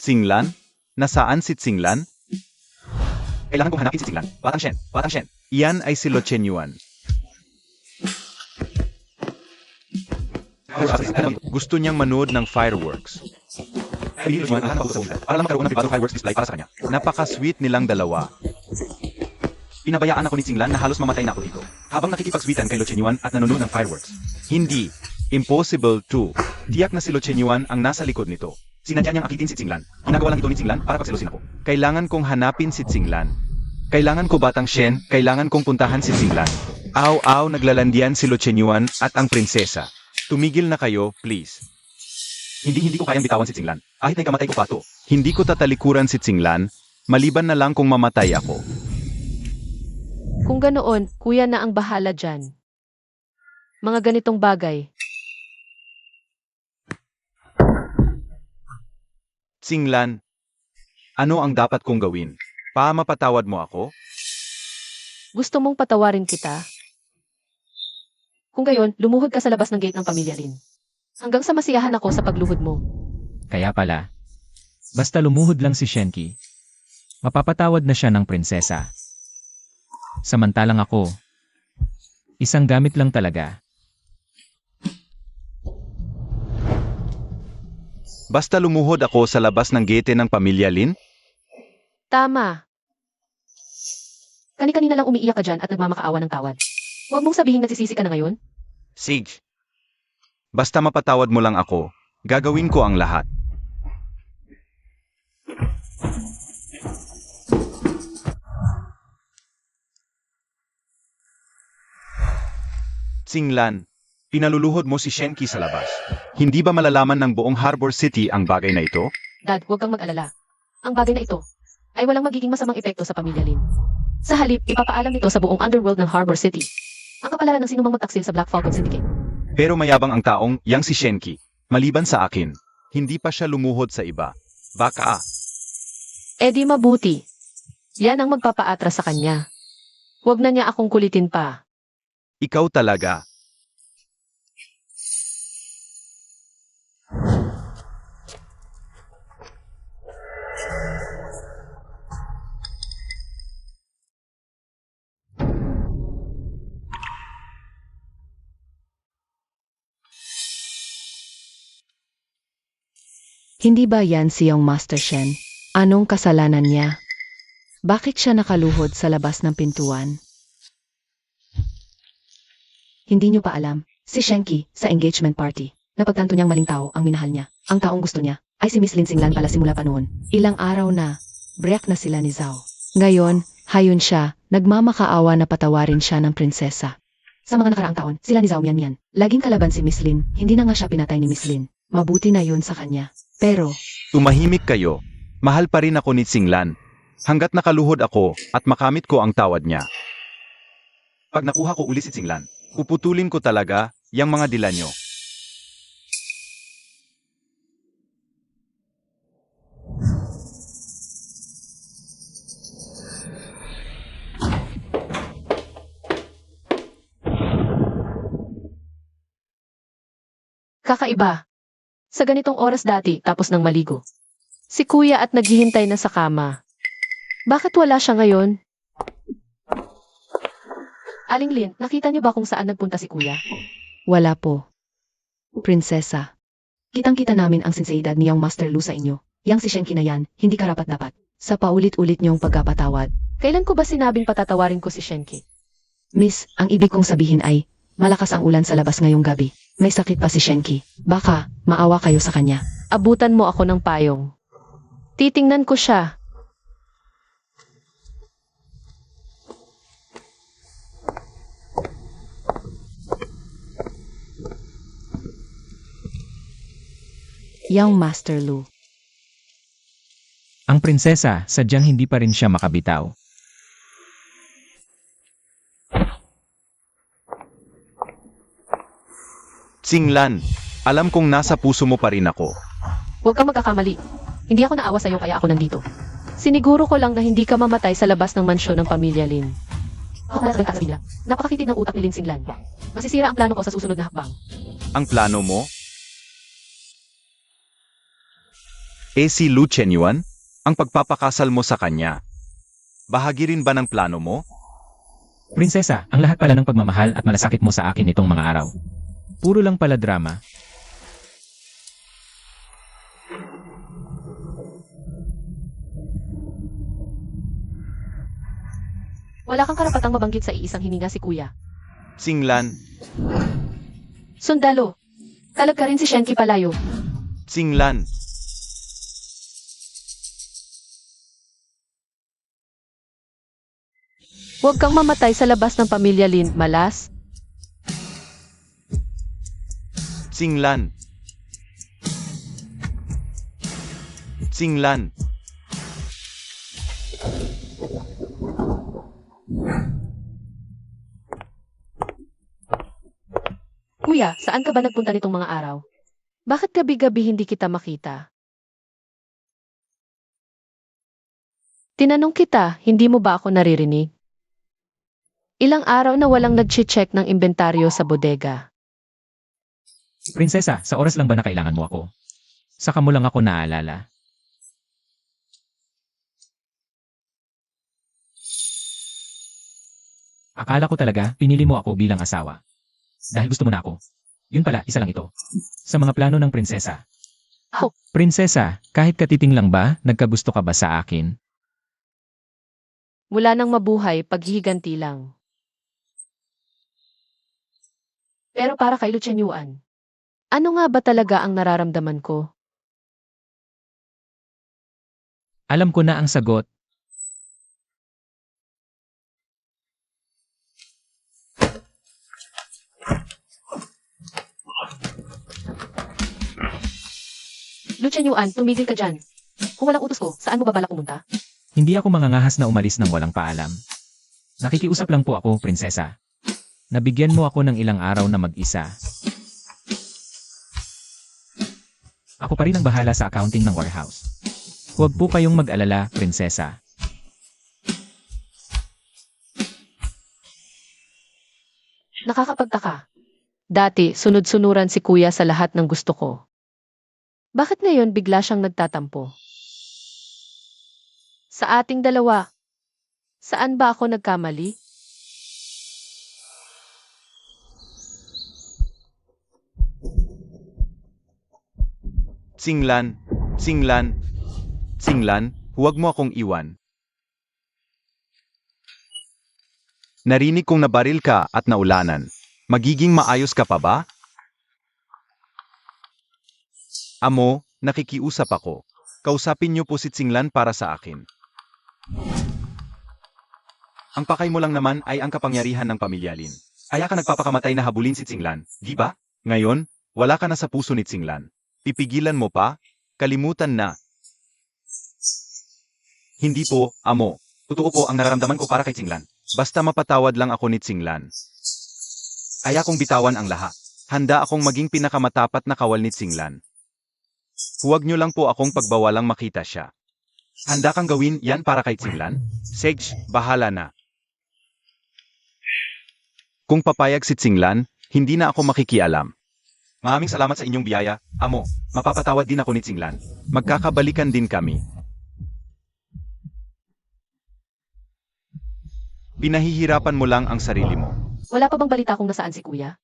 Tsinglan? Nasaan si Tsinglan? Kailangan kong hanapin si Tsinglan. Batang Shen. Iyan ay si Lo Chen Yuan. Gusto niyang manood ng fireworks. Para lang magkaroon ng pribadong fireworks display para sa kanya. Napaka-sweet nilang dalawa. Pinabayaan ako ni Tsinglan na halos mamatay na ako dito. Habang nakikipag-sweetan kay Lo Chen Yuan at nanonood ng fireworks. Hindi. Impossible to. Tiyak na si Lo Chen Yuan ang nasa likod nito. Sinadya niyang akitin si Tsinglan. Ginagawa lang ito ni Tsinglan para pagselosin ako. Kailangan kong hanapin si Tsinglan. Kailangan ko Batang Shen, kailangan kong puntahan si Tsinglan. Aw, naglalandian si Lo Chen Yuan at ang prinsesa. Tumigil na kayo, please. Hindi ko kayang bitawan si Tsinglan. Kahit na ikamatay ko pa to. Hindi ko tatalikuran si Tsinglan, maliban na lang kung mamatay ako. Kung ganoon, Kuya na ang bahala dyan. Mga ganitong bagay. Tsinglan, ano ang dapat kong gawin? Mapatawad mo ako? Gusto mong patawarin kita? Kung gayon, lumuhod ka sa labas ng gate ng pamilya Lin. Hanggang sa masiyahan ako sa pagluhod mo. Kaya pala, basta lumuhod lang si Shenki, mapapatawad na siya ng prinsesa. Samantalang ako, isang gamit lang talaga. Basta lumuhod ako sa labas ng gate ng pamilya Lin? Tama. Kani-kanina lang umiiyak ka dyan at nagmamakaawa ng tawad. Huwag mong sabihin nagsisisi ka na ngayon. Sige. Basta mapatawad mo lang ako, gagawin ko ang lahat. Tsinglan, pinaluluhod mo si Shenki sa labas. Hindi ba malalaman ng buong Harbor City ang bagay na ito? Dad, huwag kang mag-alala. Ang bagay na ito ay walang magiging masamang epekto sa pamilya Lin. Sa halip, ipapaalam nito sa buong underworld ng Harbor City. Ang kapalaran ng sinumang magtaksil sa Black Falcon Syndicate. Pero mayabang ang taong, yang si Shenki. Maliban sa akin, hindi pa siya lumuhod sa iba. Baka Di mabuti. Yan ang magpapaatras sa kanya. Huwag na niya akong kulitin pa. ikaw talaga. Hindi ba yan siyang Master Shen? Anong kasalanan niya? Bakit siya nakaluhod sa labas ng pintuan? Hindi niyo pa alam, si Shenki, sa engagement party, napagtanto niyang maling tao ang minahal niya. Ang taong gusto niya, ay si Miss Lin Singlan pala simula pa noon. Ilang araw na, break na sila ni Zhao. Ngayon, hayon siya, nagmamakaawa na patawarin siya ng prinsesa. Sa mga nakaraang taon, sila ni Zhao Mian. Laging kalaban si Miss Lin, hindi na nga siya pinatay ni Miss Lin. Mabuti na yun sa kanya. Pero, Tumahimik kayo. Mahal pa rin ako ni Singlan. Hanggat nakaluhod ako at makamit ko ang tawad niya. Pag nakuha ko uli si Singlan, puputulin ko talaga yang mga dila nyo. Kakaiba. Sa ganitong oras dati, tapos ng maligo. Si kuya at naghihintay na sa kama. Bakit wala siya ngayon? Aling Lin, nakita niyo ba kung saan nagpunta si kuya? wala po. Prinsesa. Kitang-kita namin ang sinseridad niyang Master Lu sa inyo. Yang si Shenki na yan, hindi karapat-dapat. Sa paulit-ulit niyong pagkapatawad. Kailan ko ba sinabing patatawarin ko si Shenki? Miss, ang ibig kong sabihin ay, malakas ang ulan sa labas ngayong gabi. May sakit pa si Shenki. Baka, maawa kayo sa kanya. Abutan mo ako ng payong. Titingnan ko siya. Yang Master Lu. Ang prinsesa, sadyang hindi pa rin siya makabitaw. Singlan, alam kong nasa puso mo pa rin ako. Huwag kang magkakamali. Hindi ako naawa sa'yo kaya ako nandito. Siniguro ko lang na hindi ka mamatay sa labas ng mansyon ng pamilya Lin. Ako pala sa bigla. Napakakitid ng utak ni Lin Singlan. Masisira ang plano ko sa susunod na hakbang. Ang plano mo? Si Lu Chenyuan? Ang pagpapakasal mo sa kanya. Bahagi rin ba ng plano mo? Prinsesa, ang lahat pala ng pagmamahal at malasakit mo sa akin itong mga araw. Puro lang pala drama. Wala kang karapatang mabanggit sa iisang hininga si kuya. Singlan, Sundalo. Kalag ka rin si Shenki palayo. Singlan. Huwag kang mamatay sa labas ng pamilya Lin, malas. Singlan. Singlan. Kuya, saan ka ba nagpunta nitong mga araw? Bakit gabi-gabi hindi kita makita? Tinanong kita, hindi mo ba ako naririnig? Ilang araw na walang nag-check ng inventaryo sa bodega. Prinsesa, sa oras lang ba na kailangan mo ako? Saka mo lang ako naalala. Akala ko talaga, pinili mo ako bilang asawa. Dahil gusto mo na ako. Yun pala, isa lang ito. Sa mga plano ng prinsesa. Oh. Prinsesa, kahit katiting lang ba, nagkagusto ka ba sa akin? Mula nang mabuhay, paghihiganti lang. Pero para kay Lu Chenyuan, ano nga ba talaga ang nararamdaman ko? Alam ko na ang sagot. Lu Chenyuan, tumigil ka dyan. Kung walang utos ko, saan mo ba balak pumunta? Hindi ako mangangahas na umalis ng walang paalam. Nakikiusap lang po ako, prinsesa. Nabigyan mo ako ng ilang araw na mag-isa. Ako pa rin ang bahala sa accounting ng warehouse. Huwag po kayong mag-alala, prinsesa. Nakakapagtaka. Dati, sunod-sunuran si kuya sa lahat ng gusto ko. Bakit ngayon bigla siyang nagtatampo? Sa ating dalawa, saan ba ako nagkamali? Singlan, Singlan. Singlan, huwag mo akong iwan. Narinig kong nabaril ka at naulanan. Magiging maayos ka pa ba? Amo, nakikiusap ako. Kausapin niyo po si Singlan para sa akin. Ang pakay mo lang naman ay ang kapangyarihan ng pamilya Lin. Kaya ka nagpapakamatay na habulin si Singlan, di ba? Ngayon, wala ka na sa puso ni Singlan. Pipigilan mo pa? Kalimutan na. Hindi po, amo. Totoo po ang nararamdaman ko para kay Singlan. Basta mapatawad lang ako ni Singlan. Kaya kong bitawan ang lahat. Handa akong maging pinakamatapat na kawal ni Singlan. Huwag niyo lang po akong pagbawalang makita siya. Handa kang gawin yan para kay Singlan? Sage, bahala na. Kung papayag si Singlan, hindi na ako makikialam. Maraming salamat sa inyong biyaya, amo. Mapapatawad din ako ni Singlan. Magkakabalikan din kami. Pinahihirapan mo lang ang sarili mo. Wala pa bang balita kung nasaan si kuya?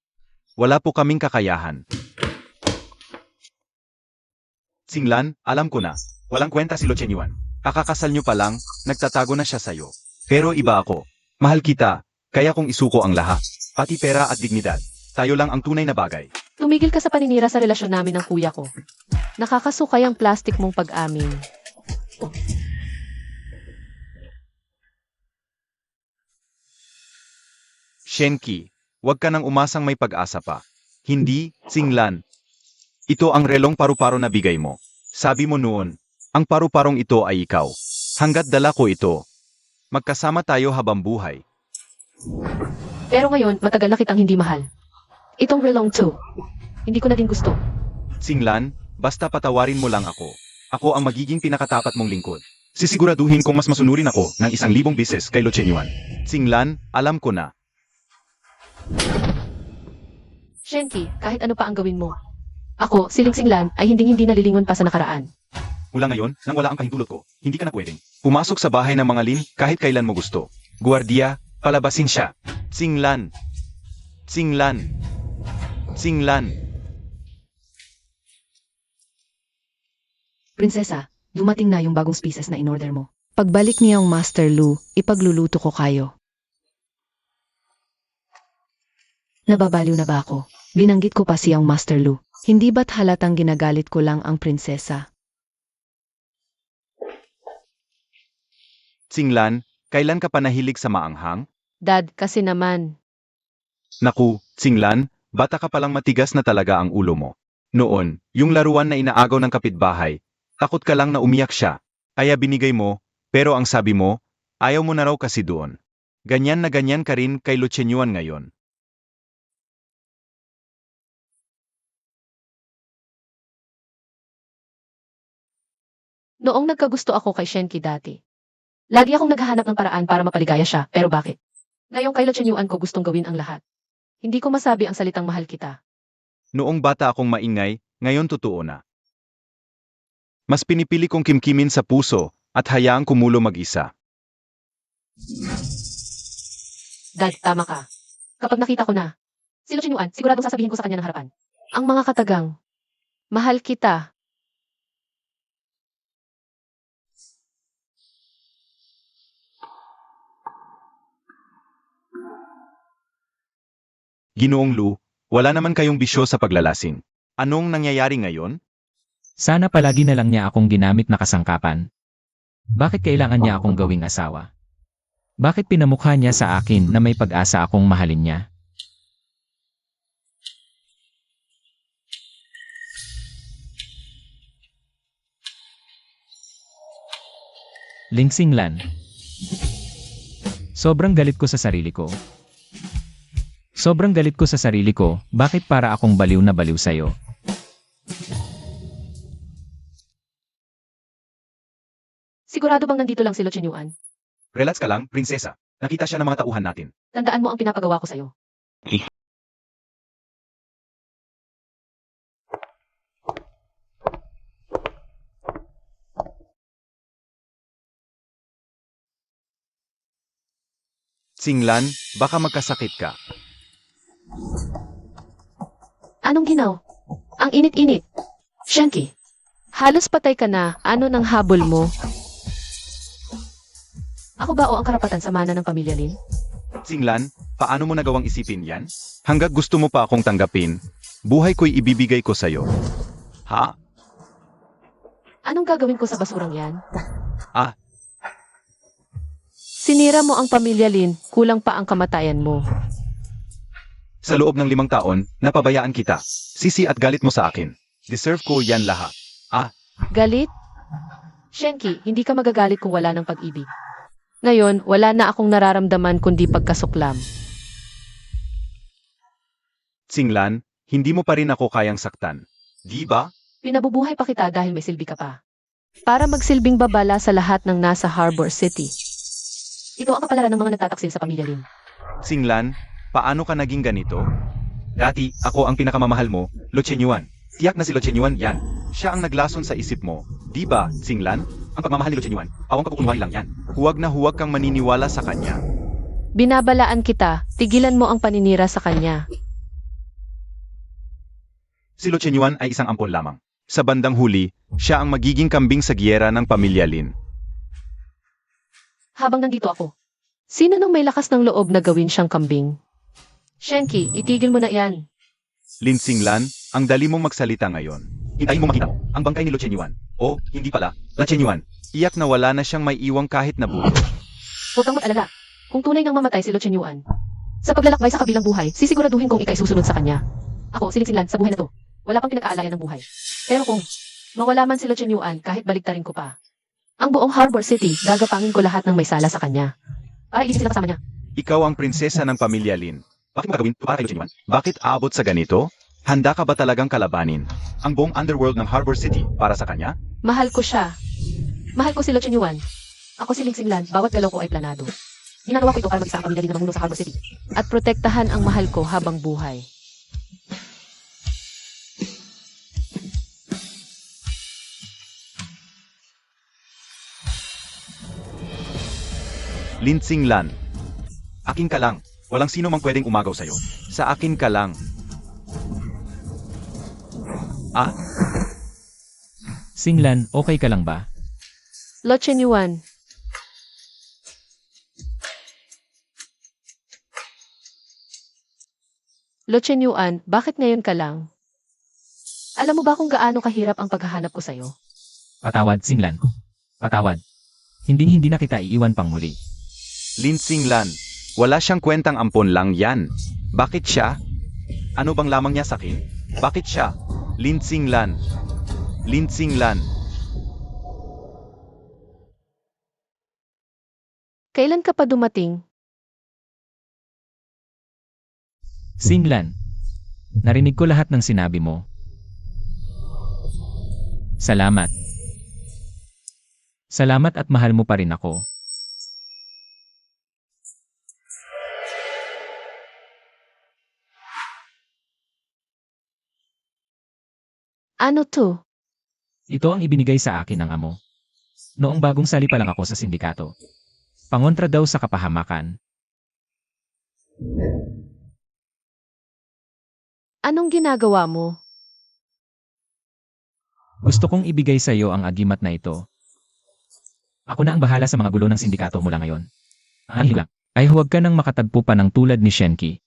Wala po kaming kakayahan. Singlan, alam ko na. Walang kwenta si Lo Chenyuan. Kakakasal niyo pa lang, nagtatago na siya sa'yo. Pero iba ako. Mahal kita, kaya kong isuko ang lahat. Pati pera at dignidad. Tayo lang ang tunay na bagay. Tumigil ka sa paninira sa relasyon namin ng kuya ko. Nakakasukay ang plastic mong pag-amin. Shenki, huwag ka nang umasang may pag-asa pa. Hindi, Singlan. Ito ang relong paru-paro na bigay mo. Sabi mo noon, ang paru-parong ito ay ikaw. Hanggat dala ko ito, magkasama tayo habang buhay. Pero ngayon, matagal na kitang hindi mahal. Itong relong to. Hindi ko na din gusto. Singlan, basta patawarin mo lang ako. Ako ang magiging pinakatapat mong lingkod. Sisiguraduhin kong mas masunurin ako ng 1,000 beses kay Lo Chenyuan. Singlan, alam ko na. Shenki, kahit ano pa ang gawin mo. Ako, si Ling Singlan, ay hinding-hindi nalilingon pa sa nakaraan. Mula ngayon, nang wala ang kahintulot ko, hindi ka na pwedeng pumasok sa bahay ng mga Lin kahit kailan mo gusto. Guardia, palabasin siya. Singlan. Singlan. Singlan. Prinsesa, dumating na yung bagong species na in-order mo. Pagbalik niyang Master Lu, ipagluluto ko kayo. Nababaliw na ba ako? Binanggit ko pa siyang Master Lu. Hindi ba't halatang ginagalit ko lang ang prinsesa? Singlan, kailan ka pa nahilig sa maanghang? Dad, kasi naman. Naku, Singlan, bata ka palang matigas na talaga ang ulo mo. Noon, yung laruan na inaagaw ng kapitbahay, takot ka lang na umiyak siya. Kaya binigay mo, pero ang sabi mo, ayaw mo na raw kasi doon. Ganyan na ganyan ka rin kay Lo Chenyuan ngayon. Noong nagkagusto ako kay Shenki dati. Lagi akong naghahanap ng paraan para mapaligaya siya, pero bakit? Ngayong kay Lo Chenyuan ko gustong gawin ang lahat. Hindi ko masabi ang salitang mahal kita. Noong bata akong maingay, ngayon totoo na. Mas pinipili kong kimkimin sa puso at hayaang kumulo mag-isa. Dad, tama ka. Kapag nakita ko na, si Lo Chenyuan, siguradong sasabihin ko sa kanya ng harapan. Ang mga katagang, mahal kita. Ginoong Lu, wala naman kayong bisyo sa paglalasing. Anong nangyayari ngayon? Sana palagi na lang niya akong ginamit na kasangkapan. Bakit kailangan niya akong gawing asawa? Bakit pinamukha niya sa akin na may pag-asa akong mahalin niya? Ling Singlan. Sobrang galit ko sa sarili ko. Sobrang galit ko sa sarili ko, bakit para akong baliw na baliw sa'yo? Sigurado bang nandito lang si Lo Chenyuan? Relax ka lang, prinsesa. Nakita siya ng mga tauhan natin. Tandaan mo ang pinapagawa ko sa'yo. Singlan, baka magkasakit ka. Anong ginaw? Ang init-init. Shenki, Halos patay ka na. Ano nang habol mo? Ako ba o ang karapatan sa mana ng pamilya Lin? Singlan, paano mo nagawang isipin yan? Hanggat gusto mo pa akong tanggapin, buhay ko'y ibibigay ko sa'yo. Ha? Anong gagawin ko sa basurang yan? Ah. Sinira mo ang pamilya Lin, kulang pa ang kamatayan mo. Sa loob ng 5 taon, napabayaan kita. Sisi at galit mo sa akin. Deserve ko yan lahat. Galit? Shenki, hindi ka magagalit kung wala ng pag-ibig. Ngayon, wala na akong nararamdaman kundi pagkasuklam. Singlan, hindi mo pa rin ako kayang saktan. Di ba? Pinabubuhay pa kita dahil may silbi ka pa. Para magsilbing babala sa lahat ng nasa Harbor City. Ito ang kapalaran ng mga nagtataksil sa pamilya Lin. Singlan, paano ka naging ganito? Dati, ako ang pinakamamahal mo, Lo Chenyuan. Tiyak na si Lo Chenyuan yan. Siya ang naglason sa isip mo. Di ba, Singlan? Ang pagmamahal ni Lo Chenyuan, awang kakukunwahin lang yan. Huwag na huwag kang maniniwala sa kanya. Binabalaan kita, tigilan mo ang paninira sa kanya. Si Lo Chenyuan ay isang ampon lamang. Sa bandang huli, siya ang magiging kambing sa giyera ng pamilya Lin. Habang nandito ako, sino nang may lakas ng loob na gawin siyang kambing? Shenki, itigil mo na yan. Lin Singlan, ang dali mong magsalita ngayon. Hintayin mo makita mo, ang bangkay ni Lo Chenyuan. O, hindi pala, La Chenyuan. Iyak na wala na siyang may iwang kahit na buhay. Huwag kang mag-alala. Kung tunay ngang mamatay si Lo Chenyuan, sa paglalakbay sa kabilang buhay, sisiguraduhin kong ikay susunod sa kanya. Ako, Siling-Singlan, sa buhay na to, wala pang pinag-aalayan ng buhay. Pero kung mawala man si Lo Chenyuan, kahit baliktarin ko pa, ang buong Harbor City, gagapangin ko lahat ng may sala sa kanya. Para iligin sila kasama niya. Ikaw ang prinsesa ng pamilya Lin. Bakit mo gagawin para kay Lo Chenyuan? Bakit aabot sa ganito? Handa ka ba talagang kalabanin ang buong underworld ng Harbor City para sa kanya? Mahal ko siya. Mahal ko si Lo Chenyuan. Ako si Siling-Singlan, bawat galaw ko ay planado. Ginagawa ko ito para mag-isa ang pamilya Lin na mamuno sa Harbor City. At protektahan ang mahal ko habang buhay. Lin Singlan. Akin ka lang. Walang sino mang pwedeng umagaw sa'yo. Sa akin ka lang. Ah, Singlan, okay ka lang ba? Lo Chenyuan. Lo Chenyuan, bakit ngayon ka lang? Alam mo ba kung gaano kahirap ang paghahanap ko sa'yo? Patawad, Singlan. Patawad. Hindi na kita iiwan pang muli. Lin Singlan. Wala siyang kwentang ampon lang yan. Bakit siya? Ano bang lamang niya sa akin? Bakit siya? Lin Singlan. Lin Singlan. Kailan ka pa dumating? Singlan, narinig ko lahat ng sinabi mo. Salamat. Salamat at mahal mo pa rin ako. Ano to? Ito ang ibinigay sa akin ng amo. Noong bagong sali pa lang ako sa sindikato. Pangontra daw sa kapahamakan. Anong ginagawa mo? Gusto kong ibigay sa iyo ang agimat na ito. Ako na ang bahala sa mga gulo ng sindikato mula ngayon. Ang hilak ay huwag ka nang makatagpo pa ng tulad ni Shenki.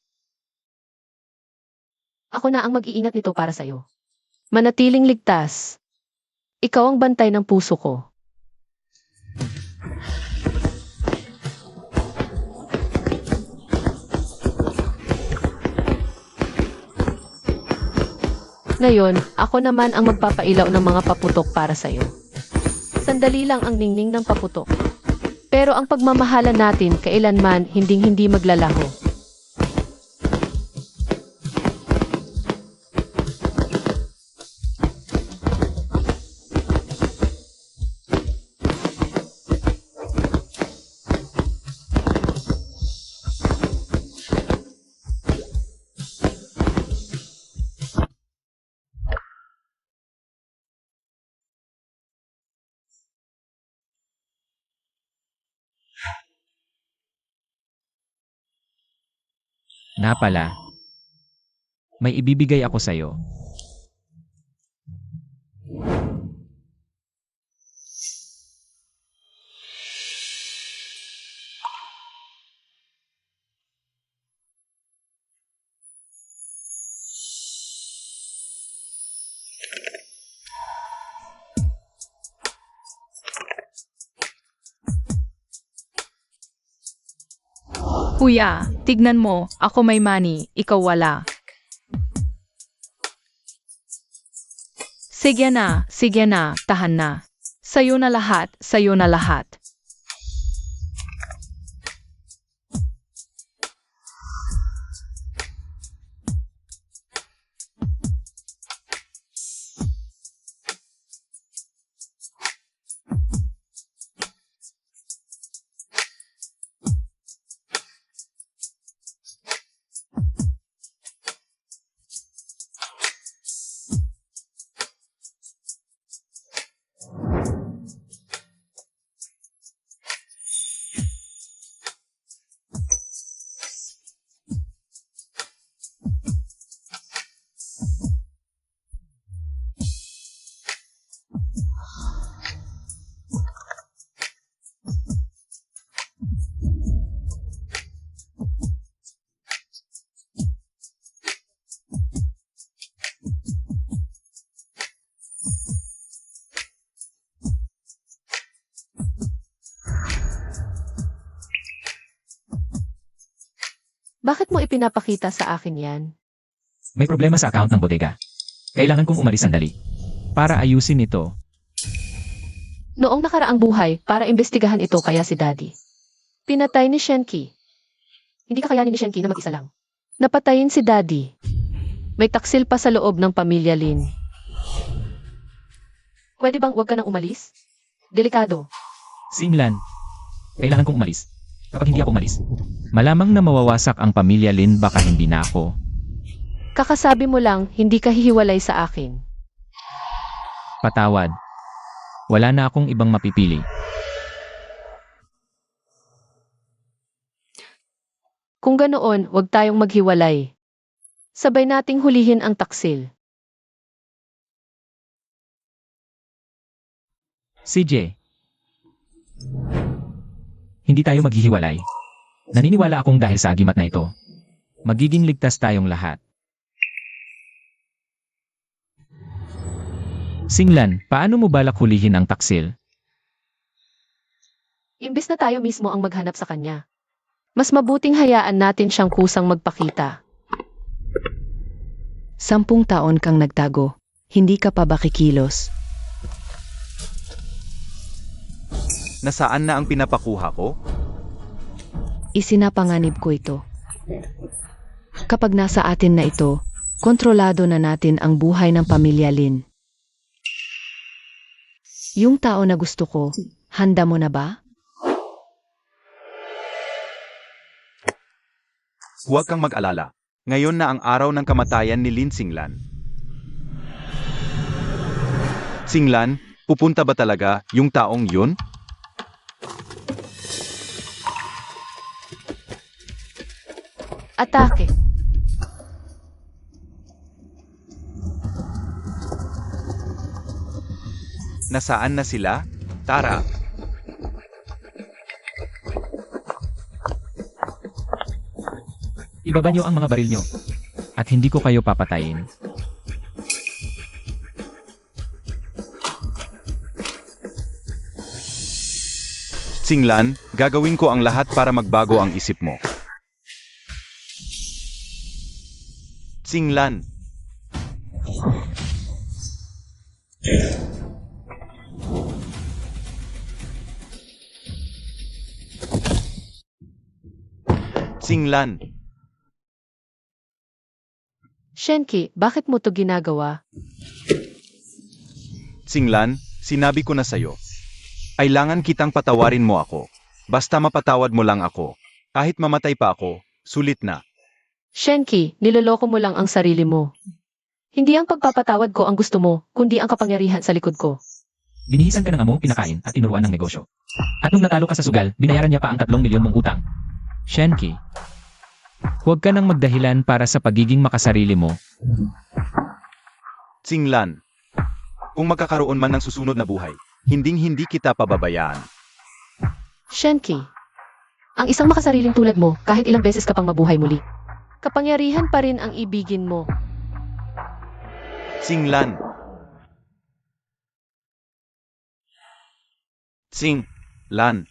Ako na ang mag-iingat nito para sa'yo. Manatiling ligtas. Ikaw ang bantay ng puso ko. Ngayon, ako naman ang magpapailaw ng mga paputok para sa'yo. Sandali lang ang ningning ng paputok. Pero ang pagmamahalan natin kailanman hinding-hindi maglalaho. Na pala, may ibibigay ako sa iyo. Kuya, tignan mo, ako may money, ikaw wala. Sige na, tahan na. Sa'yo na lahat, sa'yo na lahat. Bakit mo ipinapakita sa akin yan? May problema sa account ng bodega. Kailangan kong umalis sandali. Para ayusin ito. Noong nakaraang buhay, para imbestigahan ito kaya si Daddy. Pinatay ni Shenki. Hindi kakayanin ni Shenki na mag-isa lang. Napatayin si Daddy. May taksil pa sa loob ng pamilya Lin. Pwede bang huwag ka nang umalis? Delikado. Singlan. Kailangan kong umalis. Kapag hindi ako umalis, malamang na mawawasak ang pamilya Lin, baka hindi na ako. Kakasabi mo lang, hindi ka hihiwalay sa akin. Patawad. Wala na akong ibang mapipili. Kung ganoon, huwag tayong maghiwalay. Sabay nating hulihin ang taksil. CJ. Hindi tayo maghihiwalay. Naniniwala akong dahil sa agimat na ito, magiging ligtas tayong lahat. Singlan, paano mo balak hulihin ang taksil? Imbis na tayo mismo ang maghanap sa kanya. Mas mabuting hayaan natin siyang kusang magpakita. 10 taon kang nagtago. Hindi ka pa ba kikilos? Nasaan na ang pinapakuha ko? Isinapanganib ko ito. Kapag nasa atin na ito, kontrolado na natin ang buhay ng pamilya Lin. Yung tao na gusto ko, handa mo na ba? Huwag kang mag-alala. Ngayon na ang araw ng kamatayan ni Lin Singlan. Singlan, pupunta ba talaga yung taong yun? Atake. Nasaan na sila? Tara. Ibaba niyo ang mga baril niyo. At hindi ko kayo papatayin. Singlan, gagawin ko ang lahat para magbago ang isip mo. Singlan. Singlan. Shenki, bakit mo to ginagawa? Singlan, sinabi ko na sa'yo. Kailangan kitang patawarin mo ako. Basta mapatawad mo lang ako. Kahit mamatay pa ako, sulit na. Shenki, niloloko mo lang ang sarili mo. Hindi ang pagpapatawad ko ang gusto mo, kundi ang kapangyarihan sa likod ko. Binihisan ka ng amo, pinakain, at tinuruan ng negosyo. At nung natalo ka sa sugal, binayaran niya pa ang 3 milyon mong utang. Shenki, huwag ka nang magdahilan para sa pagiging makasarili mo. Singlan. Kung magkakaroon man ng susunod na buhay, hinding-hindi kita pababayaan. Shenki, ang isang makasariling tulad mo, kahit ilang beses ka pang mabuhay muli. Kapangyarihan pa rin ang ibigin mo. Singlan. Singlan.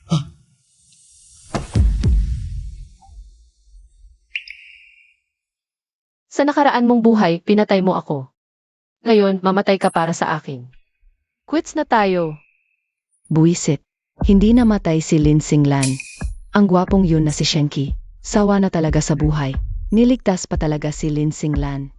Sa nakaraan mong buhay, pinatay mo ako. Ngayon, mamatay ka para sa akin. Quits na tayo. Buwisit. Hindi namatay si Lin Singlan. Ang gwapong yun na si Shenki. Sawa na talaga sa buhay. Niligtas pa talaga si Lin Singlan.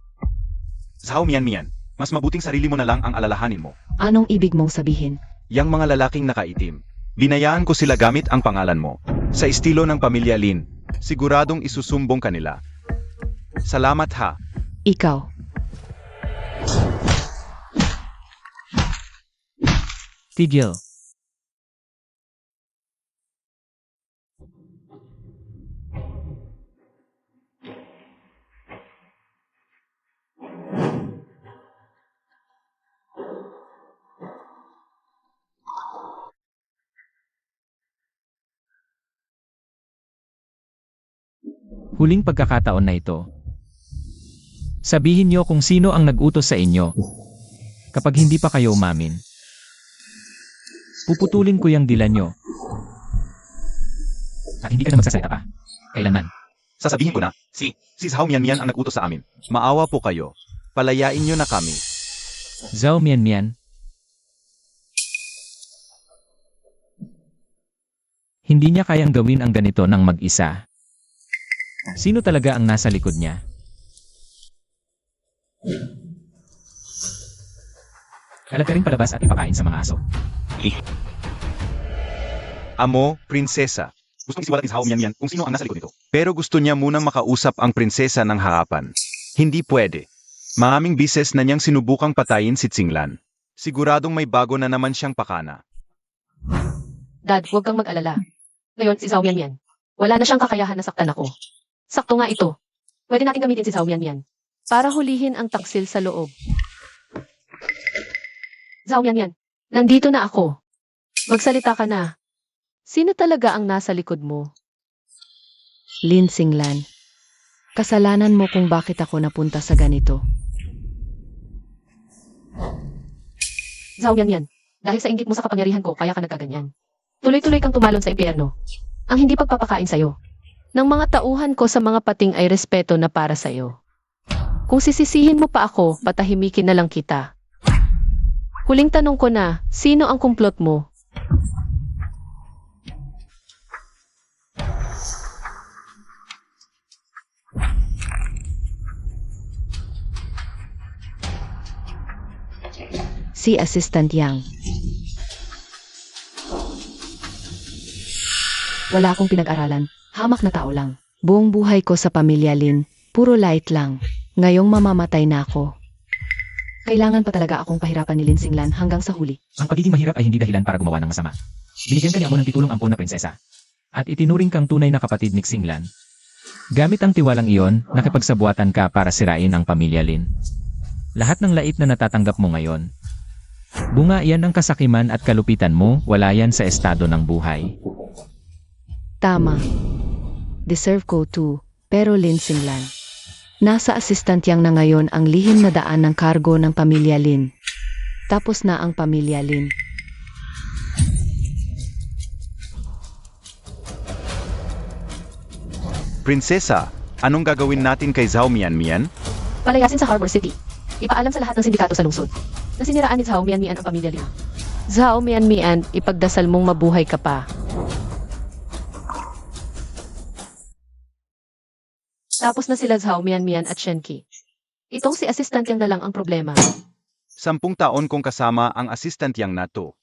Zhao Mian, mas mabuting sarili mo na lang ang alalahanin mo. Anong ibig mong sabihin? Yang mga lalaking nakaitim. Binayaan ko sila gamit ang pangalan mo. Sa estilo ng pamilya Lin, siguradong isusumbong kanila. Salamat ha. Ikaw. Tigil. Huling pagkakataon na ito. Sabihin niyo kung sino ang nag-utos sa inyo. Kapag hindi pa kayo umamin, puputulin ko yung dila niyo. At hindi ka na magsasalita pa. Kailanman. Sasabihin ko na, si Zhao Mian ang nag-utos sa amin. Maawa po kayo. Palayain niyo na kami. Zhao Mian. Hindi niya kayang gawin ang ganito ng mag-isa. Sino talaga ang nasa likod niya? Kalag ka rin palabas at ipakain sa mga aso. Amo, prinsesa. Gustong isiwalat ni Zhao Mian kung sino ang nasa likod nito. Pero gusto niya munang makausap ang prinsesa ng harapan. Hindi pwede. Maraming bises na niyang sinubukang patayin si Tsinglan. Siguradong may bago na naman siyang pakana. Dad, huwag kang mag-alala. Ngayon, si Zhao Mian. Wala na siyang kakayahan na saktan ako. Sakto nga ito. Pwede natin gamitin si Zhao Mian para hulihin ang taksil sa loob. Zhao Mian, nandito na ako. Magsalita ka na. Sino talaga ang nasa likod mo? Lin Singlan. Kasalanan mo kung bakit ako napunta sa ganito. Zhao Mian, dahil sa inggit mo sa kapangyarihan ko, kaya ka nagkaganyan. Tuloy-tuloy kang tumalon sa impyerno. Ang hindi pagpapakain sa'yo. Ng mga tauhan ko sa mga pating ay respeto na para sa'yo. Kung sisisihin mo pa ako, patahimikin na lang kita. Huling tanong ko na, sino ang kumplot mo? Si Assistant Yang. Wala akong pinag-aralan. Hamak na tao lang. Buong buhay ko sa pamilya Lin, puro light lang. Ngayong mamamatay na ako. Kailangan pa talaga akong pahirapan ni Lin Singlan hanggang sa huli. Ang pagiging mahirap ay hindi dahilan para gumawa ng masama. Binigyan ka niya mo ng titulong ampon na prinsesa. At itinuring kang tunay na kapatid ni Xinglan. Gamit ang tiwalang iyon, nakipagsabuatan ka para sirain ang pamilya Lin. Lahat ng lait na natatanggap mo ngayon. Bunga yan ng kasakiman at kalupitan mo, wala yan sa estado ng buhay. Tama. Deserve ko too, pero Lin Singlan. Nasa Assistant Yang na ngayon ang lihim na daan ng kargo ng pamilya Lin. Tapos na ang pamilya Lin. Prinsesa, anong gagawin natin kay Zhao Mian? Palayasin sa Harbor City. Ipaalam sa lahat ng sindikato sa lungsod na siniraan ni Zhao Mian ang pamilya Lin. Zhao Mian, ipagdasal mong mabuhay ka pa. Tapos na sila Zhao Mian at Shenki. Itong si Assistant Yang na lang ang problema. 10 taon kong kasama ang Assistant Yang na to.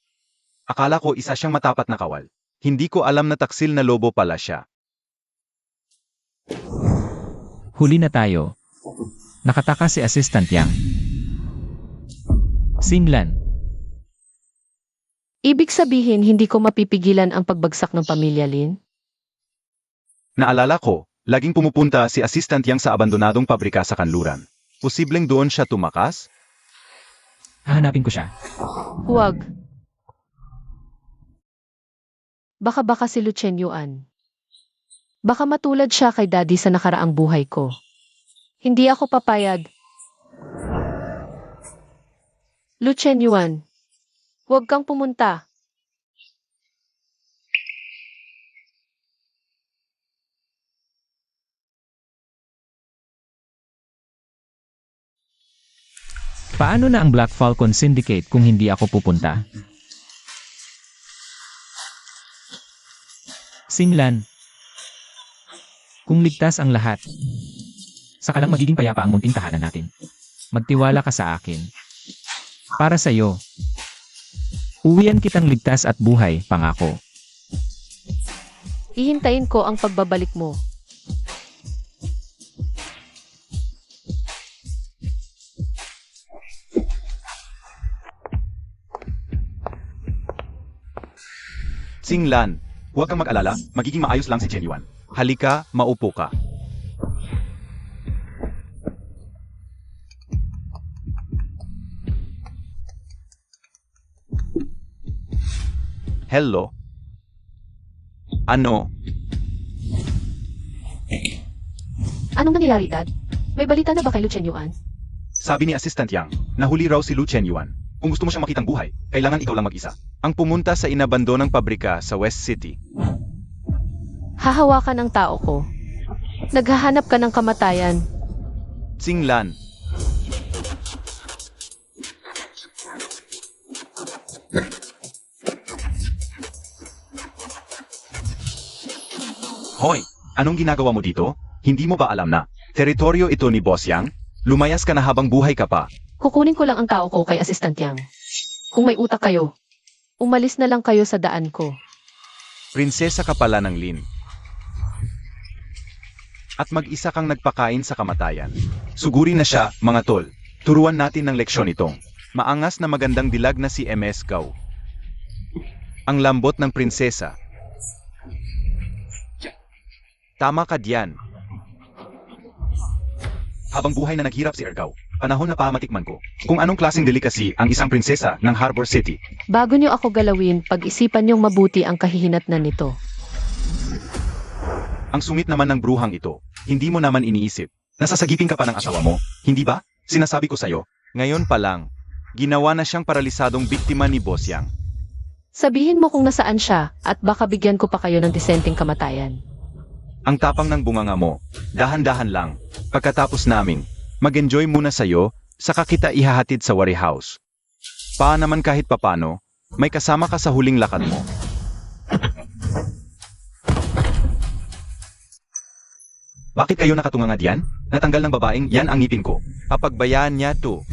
Akala ko isa siyang matapat na kawal. Hindi ko alam na taksil na lobo pala siya. Huli na tayo. Nakataka si Assistant Yang. Xinglan. Ibig sabihin hindi ko mapipigilan ang pagbagsak ng pamilya Lin? Naalala ko, laging pumupunta si Assistant Yang sa abandonadong pabrika sa kanluran. Posibleng doon siya tumakas? Hahanapin ko siya. Huwag. Baka si Lu Chenyuan. Baka matulad siya kay Daddy sa nakaraang buhay ko. Hindi ako papayag. Lu Chenyuan, huwag kang pumunta. Paano na ang Black Falcon Syndicate kung hindi ako pupunta? Singlan. Kung ligtas ang lahat, saka lang magiging payapa ang munting tahanan natin. Magtiwala ka sa akin. Para sa'yo. Uwian kitang ligtas at buhay, pangako. Hihintayin ko ang pagbabalik mo. Singlan, huwag kang mag-alala, magiging maayos lang si Genuine. Halika, maupo ka. Hello? Ano? Anong nangyayari, Dad? May balita na ba kay Lucien Yuan? Sabi ni Assistant Yang, nahuli raw si Lu Chenyuan. Kung gusto mo siyang makitang buhay, kailangan ikaw lang mag-isa. Ang pumunta sa inabandonang pabrika sa West City. Hahawakan ng tao ko. Naghahanap ka ng kamatayan. Singlan. Hoy, anong ginagawa mo dito? Hindi mo ba alam na teritoryo ito ni Boss Yang? Lumayas ka na habang buhay ka pa. Kukunin ko lang ang tao ko kay Assistant Yang. Kung may utak kayo, umalis na lang kayo sa daan ko. Prinsesa ka pala ng Lin. At mag-isa kang nagpakain sa kamatayan. Sugurin na siya, mga tol. Turuan natin ng leksyon itong maangas na magandang dilag na si MS Gao. Ang lambot ng prinsesa. Tama ka diyan. Habang buhay na naghirap si Ergao, panahon na para matikman ko kung anong klaseng delicacy ang isang prinsesa ng Harbor City. Bago niyo ako galawin, pag-isipan niyong mabuti ang kahihinatnan nito. Ang sungit naman ng bruhang ito, hindi mo naman iniisip. Nasasagipin ka pa ng asawa mo, hindi ba? Sinasabi ko sa'yo, ngayon pa lang, ginawa na siyang paralisadong biktima ni Boss Yang. Sabihin mo kung nasaan siya at baka bigyan ko pa kayo ng disenteng kamatayan. Ang tapang ng bunganga mo, dahan-dahan lang. Pagkatapos naming, mag-enjoy muna sa'yo, saka kita ihahatid sa warehouse. Naman kahit papano, may kasama ka sa huling lakad mo. Bakit kayo nakatunganga diyan? Natanggal ng babaeng yan ang ngipin ko. Papagbayaan niya to.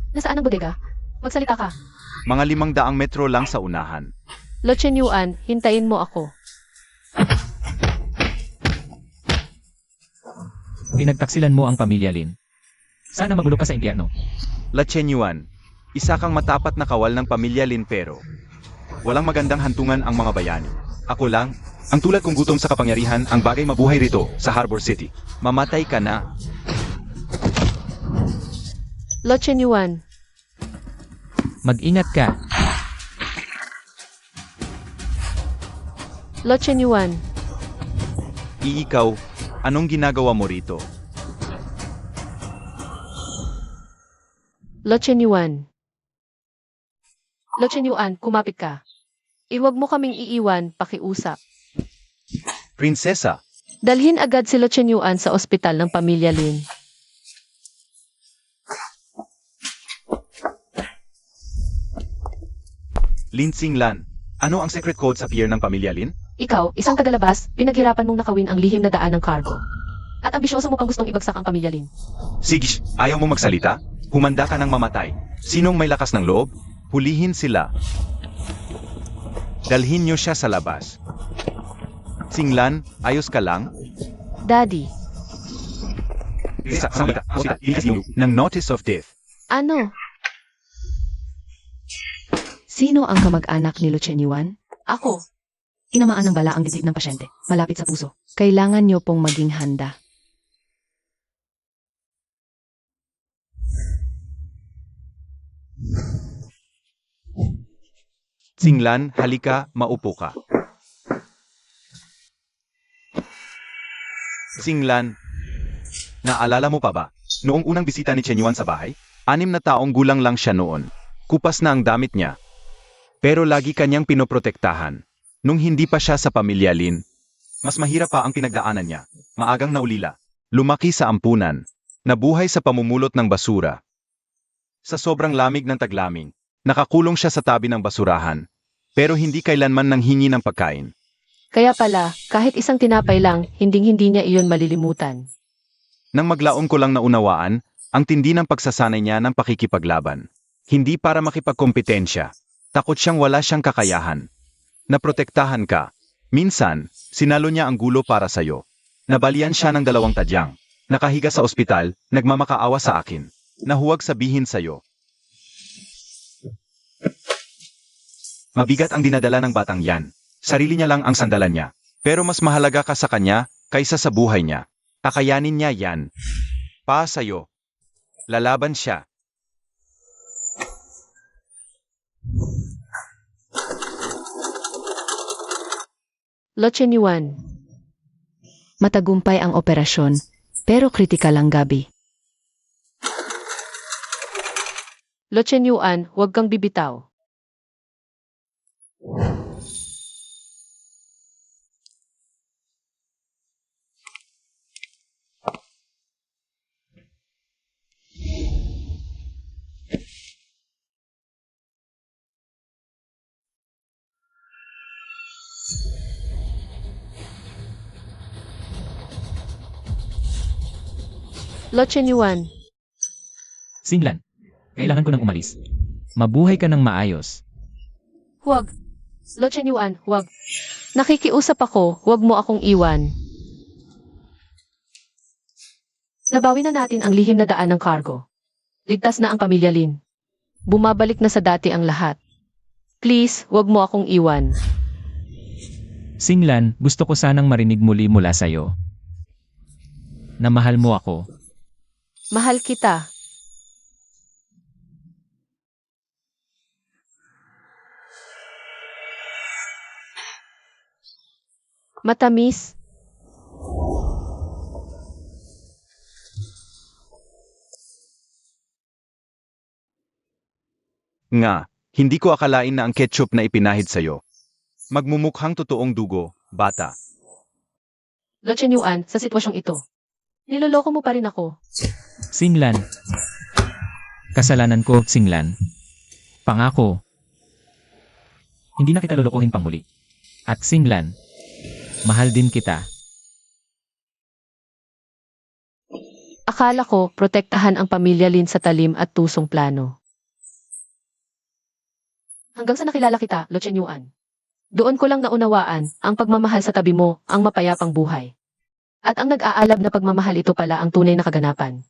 Nasaan ang bodega? Magsalita ka. Mga 500 metro lang sa unahan. Lucien Yuan, hintayin mo ako. Pinagtaksilan mo ang pamilya Lin. Sana magulo ka sa impyerno. La Chenyuan, isa kang matapat na kawal ng pamilya Lin pero walang magandang hantungan ang mga bayani. Ako lang, ang tulad kong gutom sa kapangyarihan ang bagay mabuhay rito sa Harbor City. Mamatay ka na. Lucien Yuan, Mag-ingat ka. Lucien Yuan, Ikaw, anong ginagawa mo rito? Lucien Yuan. Lucien Yuan, kumapit ka. Iwag mo kaming iiwan, pakiusap. Prinsesa, Dalhin agad si Lucien Yuan sa ospital ng pamilya Lin. Lin Singlan, ano ang secret code sa pier ng pamilya Lin? Ikaw, isang tagalabas, pinaghirapan mong nakawin ang lihim na daan ng cargo. At ambisyoso mo pang gustong ibagsak ang pamilya Lin. Sige, ayaw mo magsalita? Humanda ka ng mamatay. Sinong may lakas ng loob? Hulihin sila. Dalhin niyo siya sa labas. Singlan, ayos ka lang? Daddy, Ng notice of death. ano? Sino ang kamag-anak ni Lucien Yuan? Ako. Inamaan ng bala ang dibdib ng pasyente, malapit sa puso. Kailangan niyo pong maging handa. Singlan, halika, maupo ka. Singlan, naalala mo pa ba? Noong unang bisita ni Chenyuan sa bahay, 6 na taong gulang lang siya noon. Kupas na ang damit niya, Pero lagi kanyang pinoprotektahan. Nung hindi pa siya sa pamilya Lin, mas mahirap pa ang pinagdaanan niya. Maagang naulila. Lumaki sa ampunan. Nabuhay sa pamumulot ng basura. Sa sobrang lamig ng taglaming, nakakulong siya sa tabi ng basurahan. Pero hindi kailanman nanghingi ng pagkain. Kaya pala, kahit isang tinapay lang, hinding-hindi niya iyon malilimutan. Nang maglaon ko lang naunawaan, ang tindi ng pagsasanay niya ng pakikipaglaban. Hindi para makipagkompetensya. Takot siyang wala siyang kakayahan. Naprotektahan ka. Minsan, sinalo niya ang gulo para sa'yo. Nabalian siya ng 2 tadyang. Nakahiga sa ospital, nagmamakaawa sa akin. Na huwag sabihin sa'yo. Mabigat ang dinadala ng batang yan. Sarili niya lang ang sandalan niya. Pero mas mahalaga ka sa kanya kaysa sa buhay niya. Kakayanin niya yan. Pa sa'yo. Lalaban siya. Lo Chen Yuan, Matagumpay ang operasyon, pero kritikal ang gabi. Lo Chen Yuan, huwag kang bibitaw. Lo Chen Yuan, Singlan, kailangan ko nang umalis. Mabuhay ka ng maayos. huwag. Lo Chen Yuan, huwag. Nakikiusap ako, huwag mo akong iwan. Nabawi na natin ang lihim na daan ng cargo. Ligtas na ang pamilya Lin. Bumabalik na sa dati ang lahat. Please, huwag mo akong iwan. Singlan, gusto ko sanang marinig muli mula sa'yo. Na mahal mo ako. Mahal kita. Matamis. Nga, hindi ko akalain na ang ketchup na ipinahid sa'yo. Magmumukhang totoong dugo, bata. Lo Chen Yuan, sa sitwasyong ito. Niloloko mo pa rin ako. Singlan. Kasalanan ko, Singlan. Pangako. Hindi na kita lolokohin pang muli. At Singlan, mahal din kita. Akala ko, protektahan ang pamilya Lin sa talim at tusong plano. Hanggang sa nakilala kita, Lo Chen Yuan. Doon ko lang naunawaan, ang pagmamahal sa tabi mo, ang mapayapang buhay. At ang nag-aalab na pagmamahal ito pala ang tunay na kaganapan.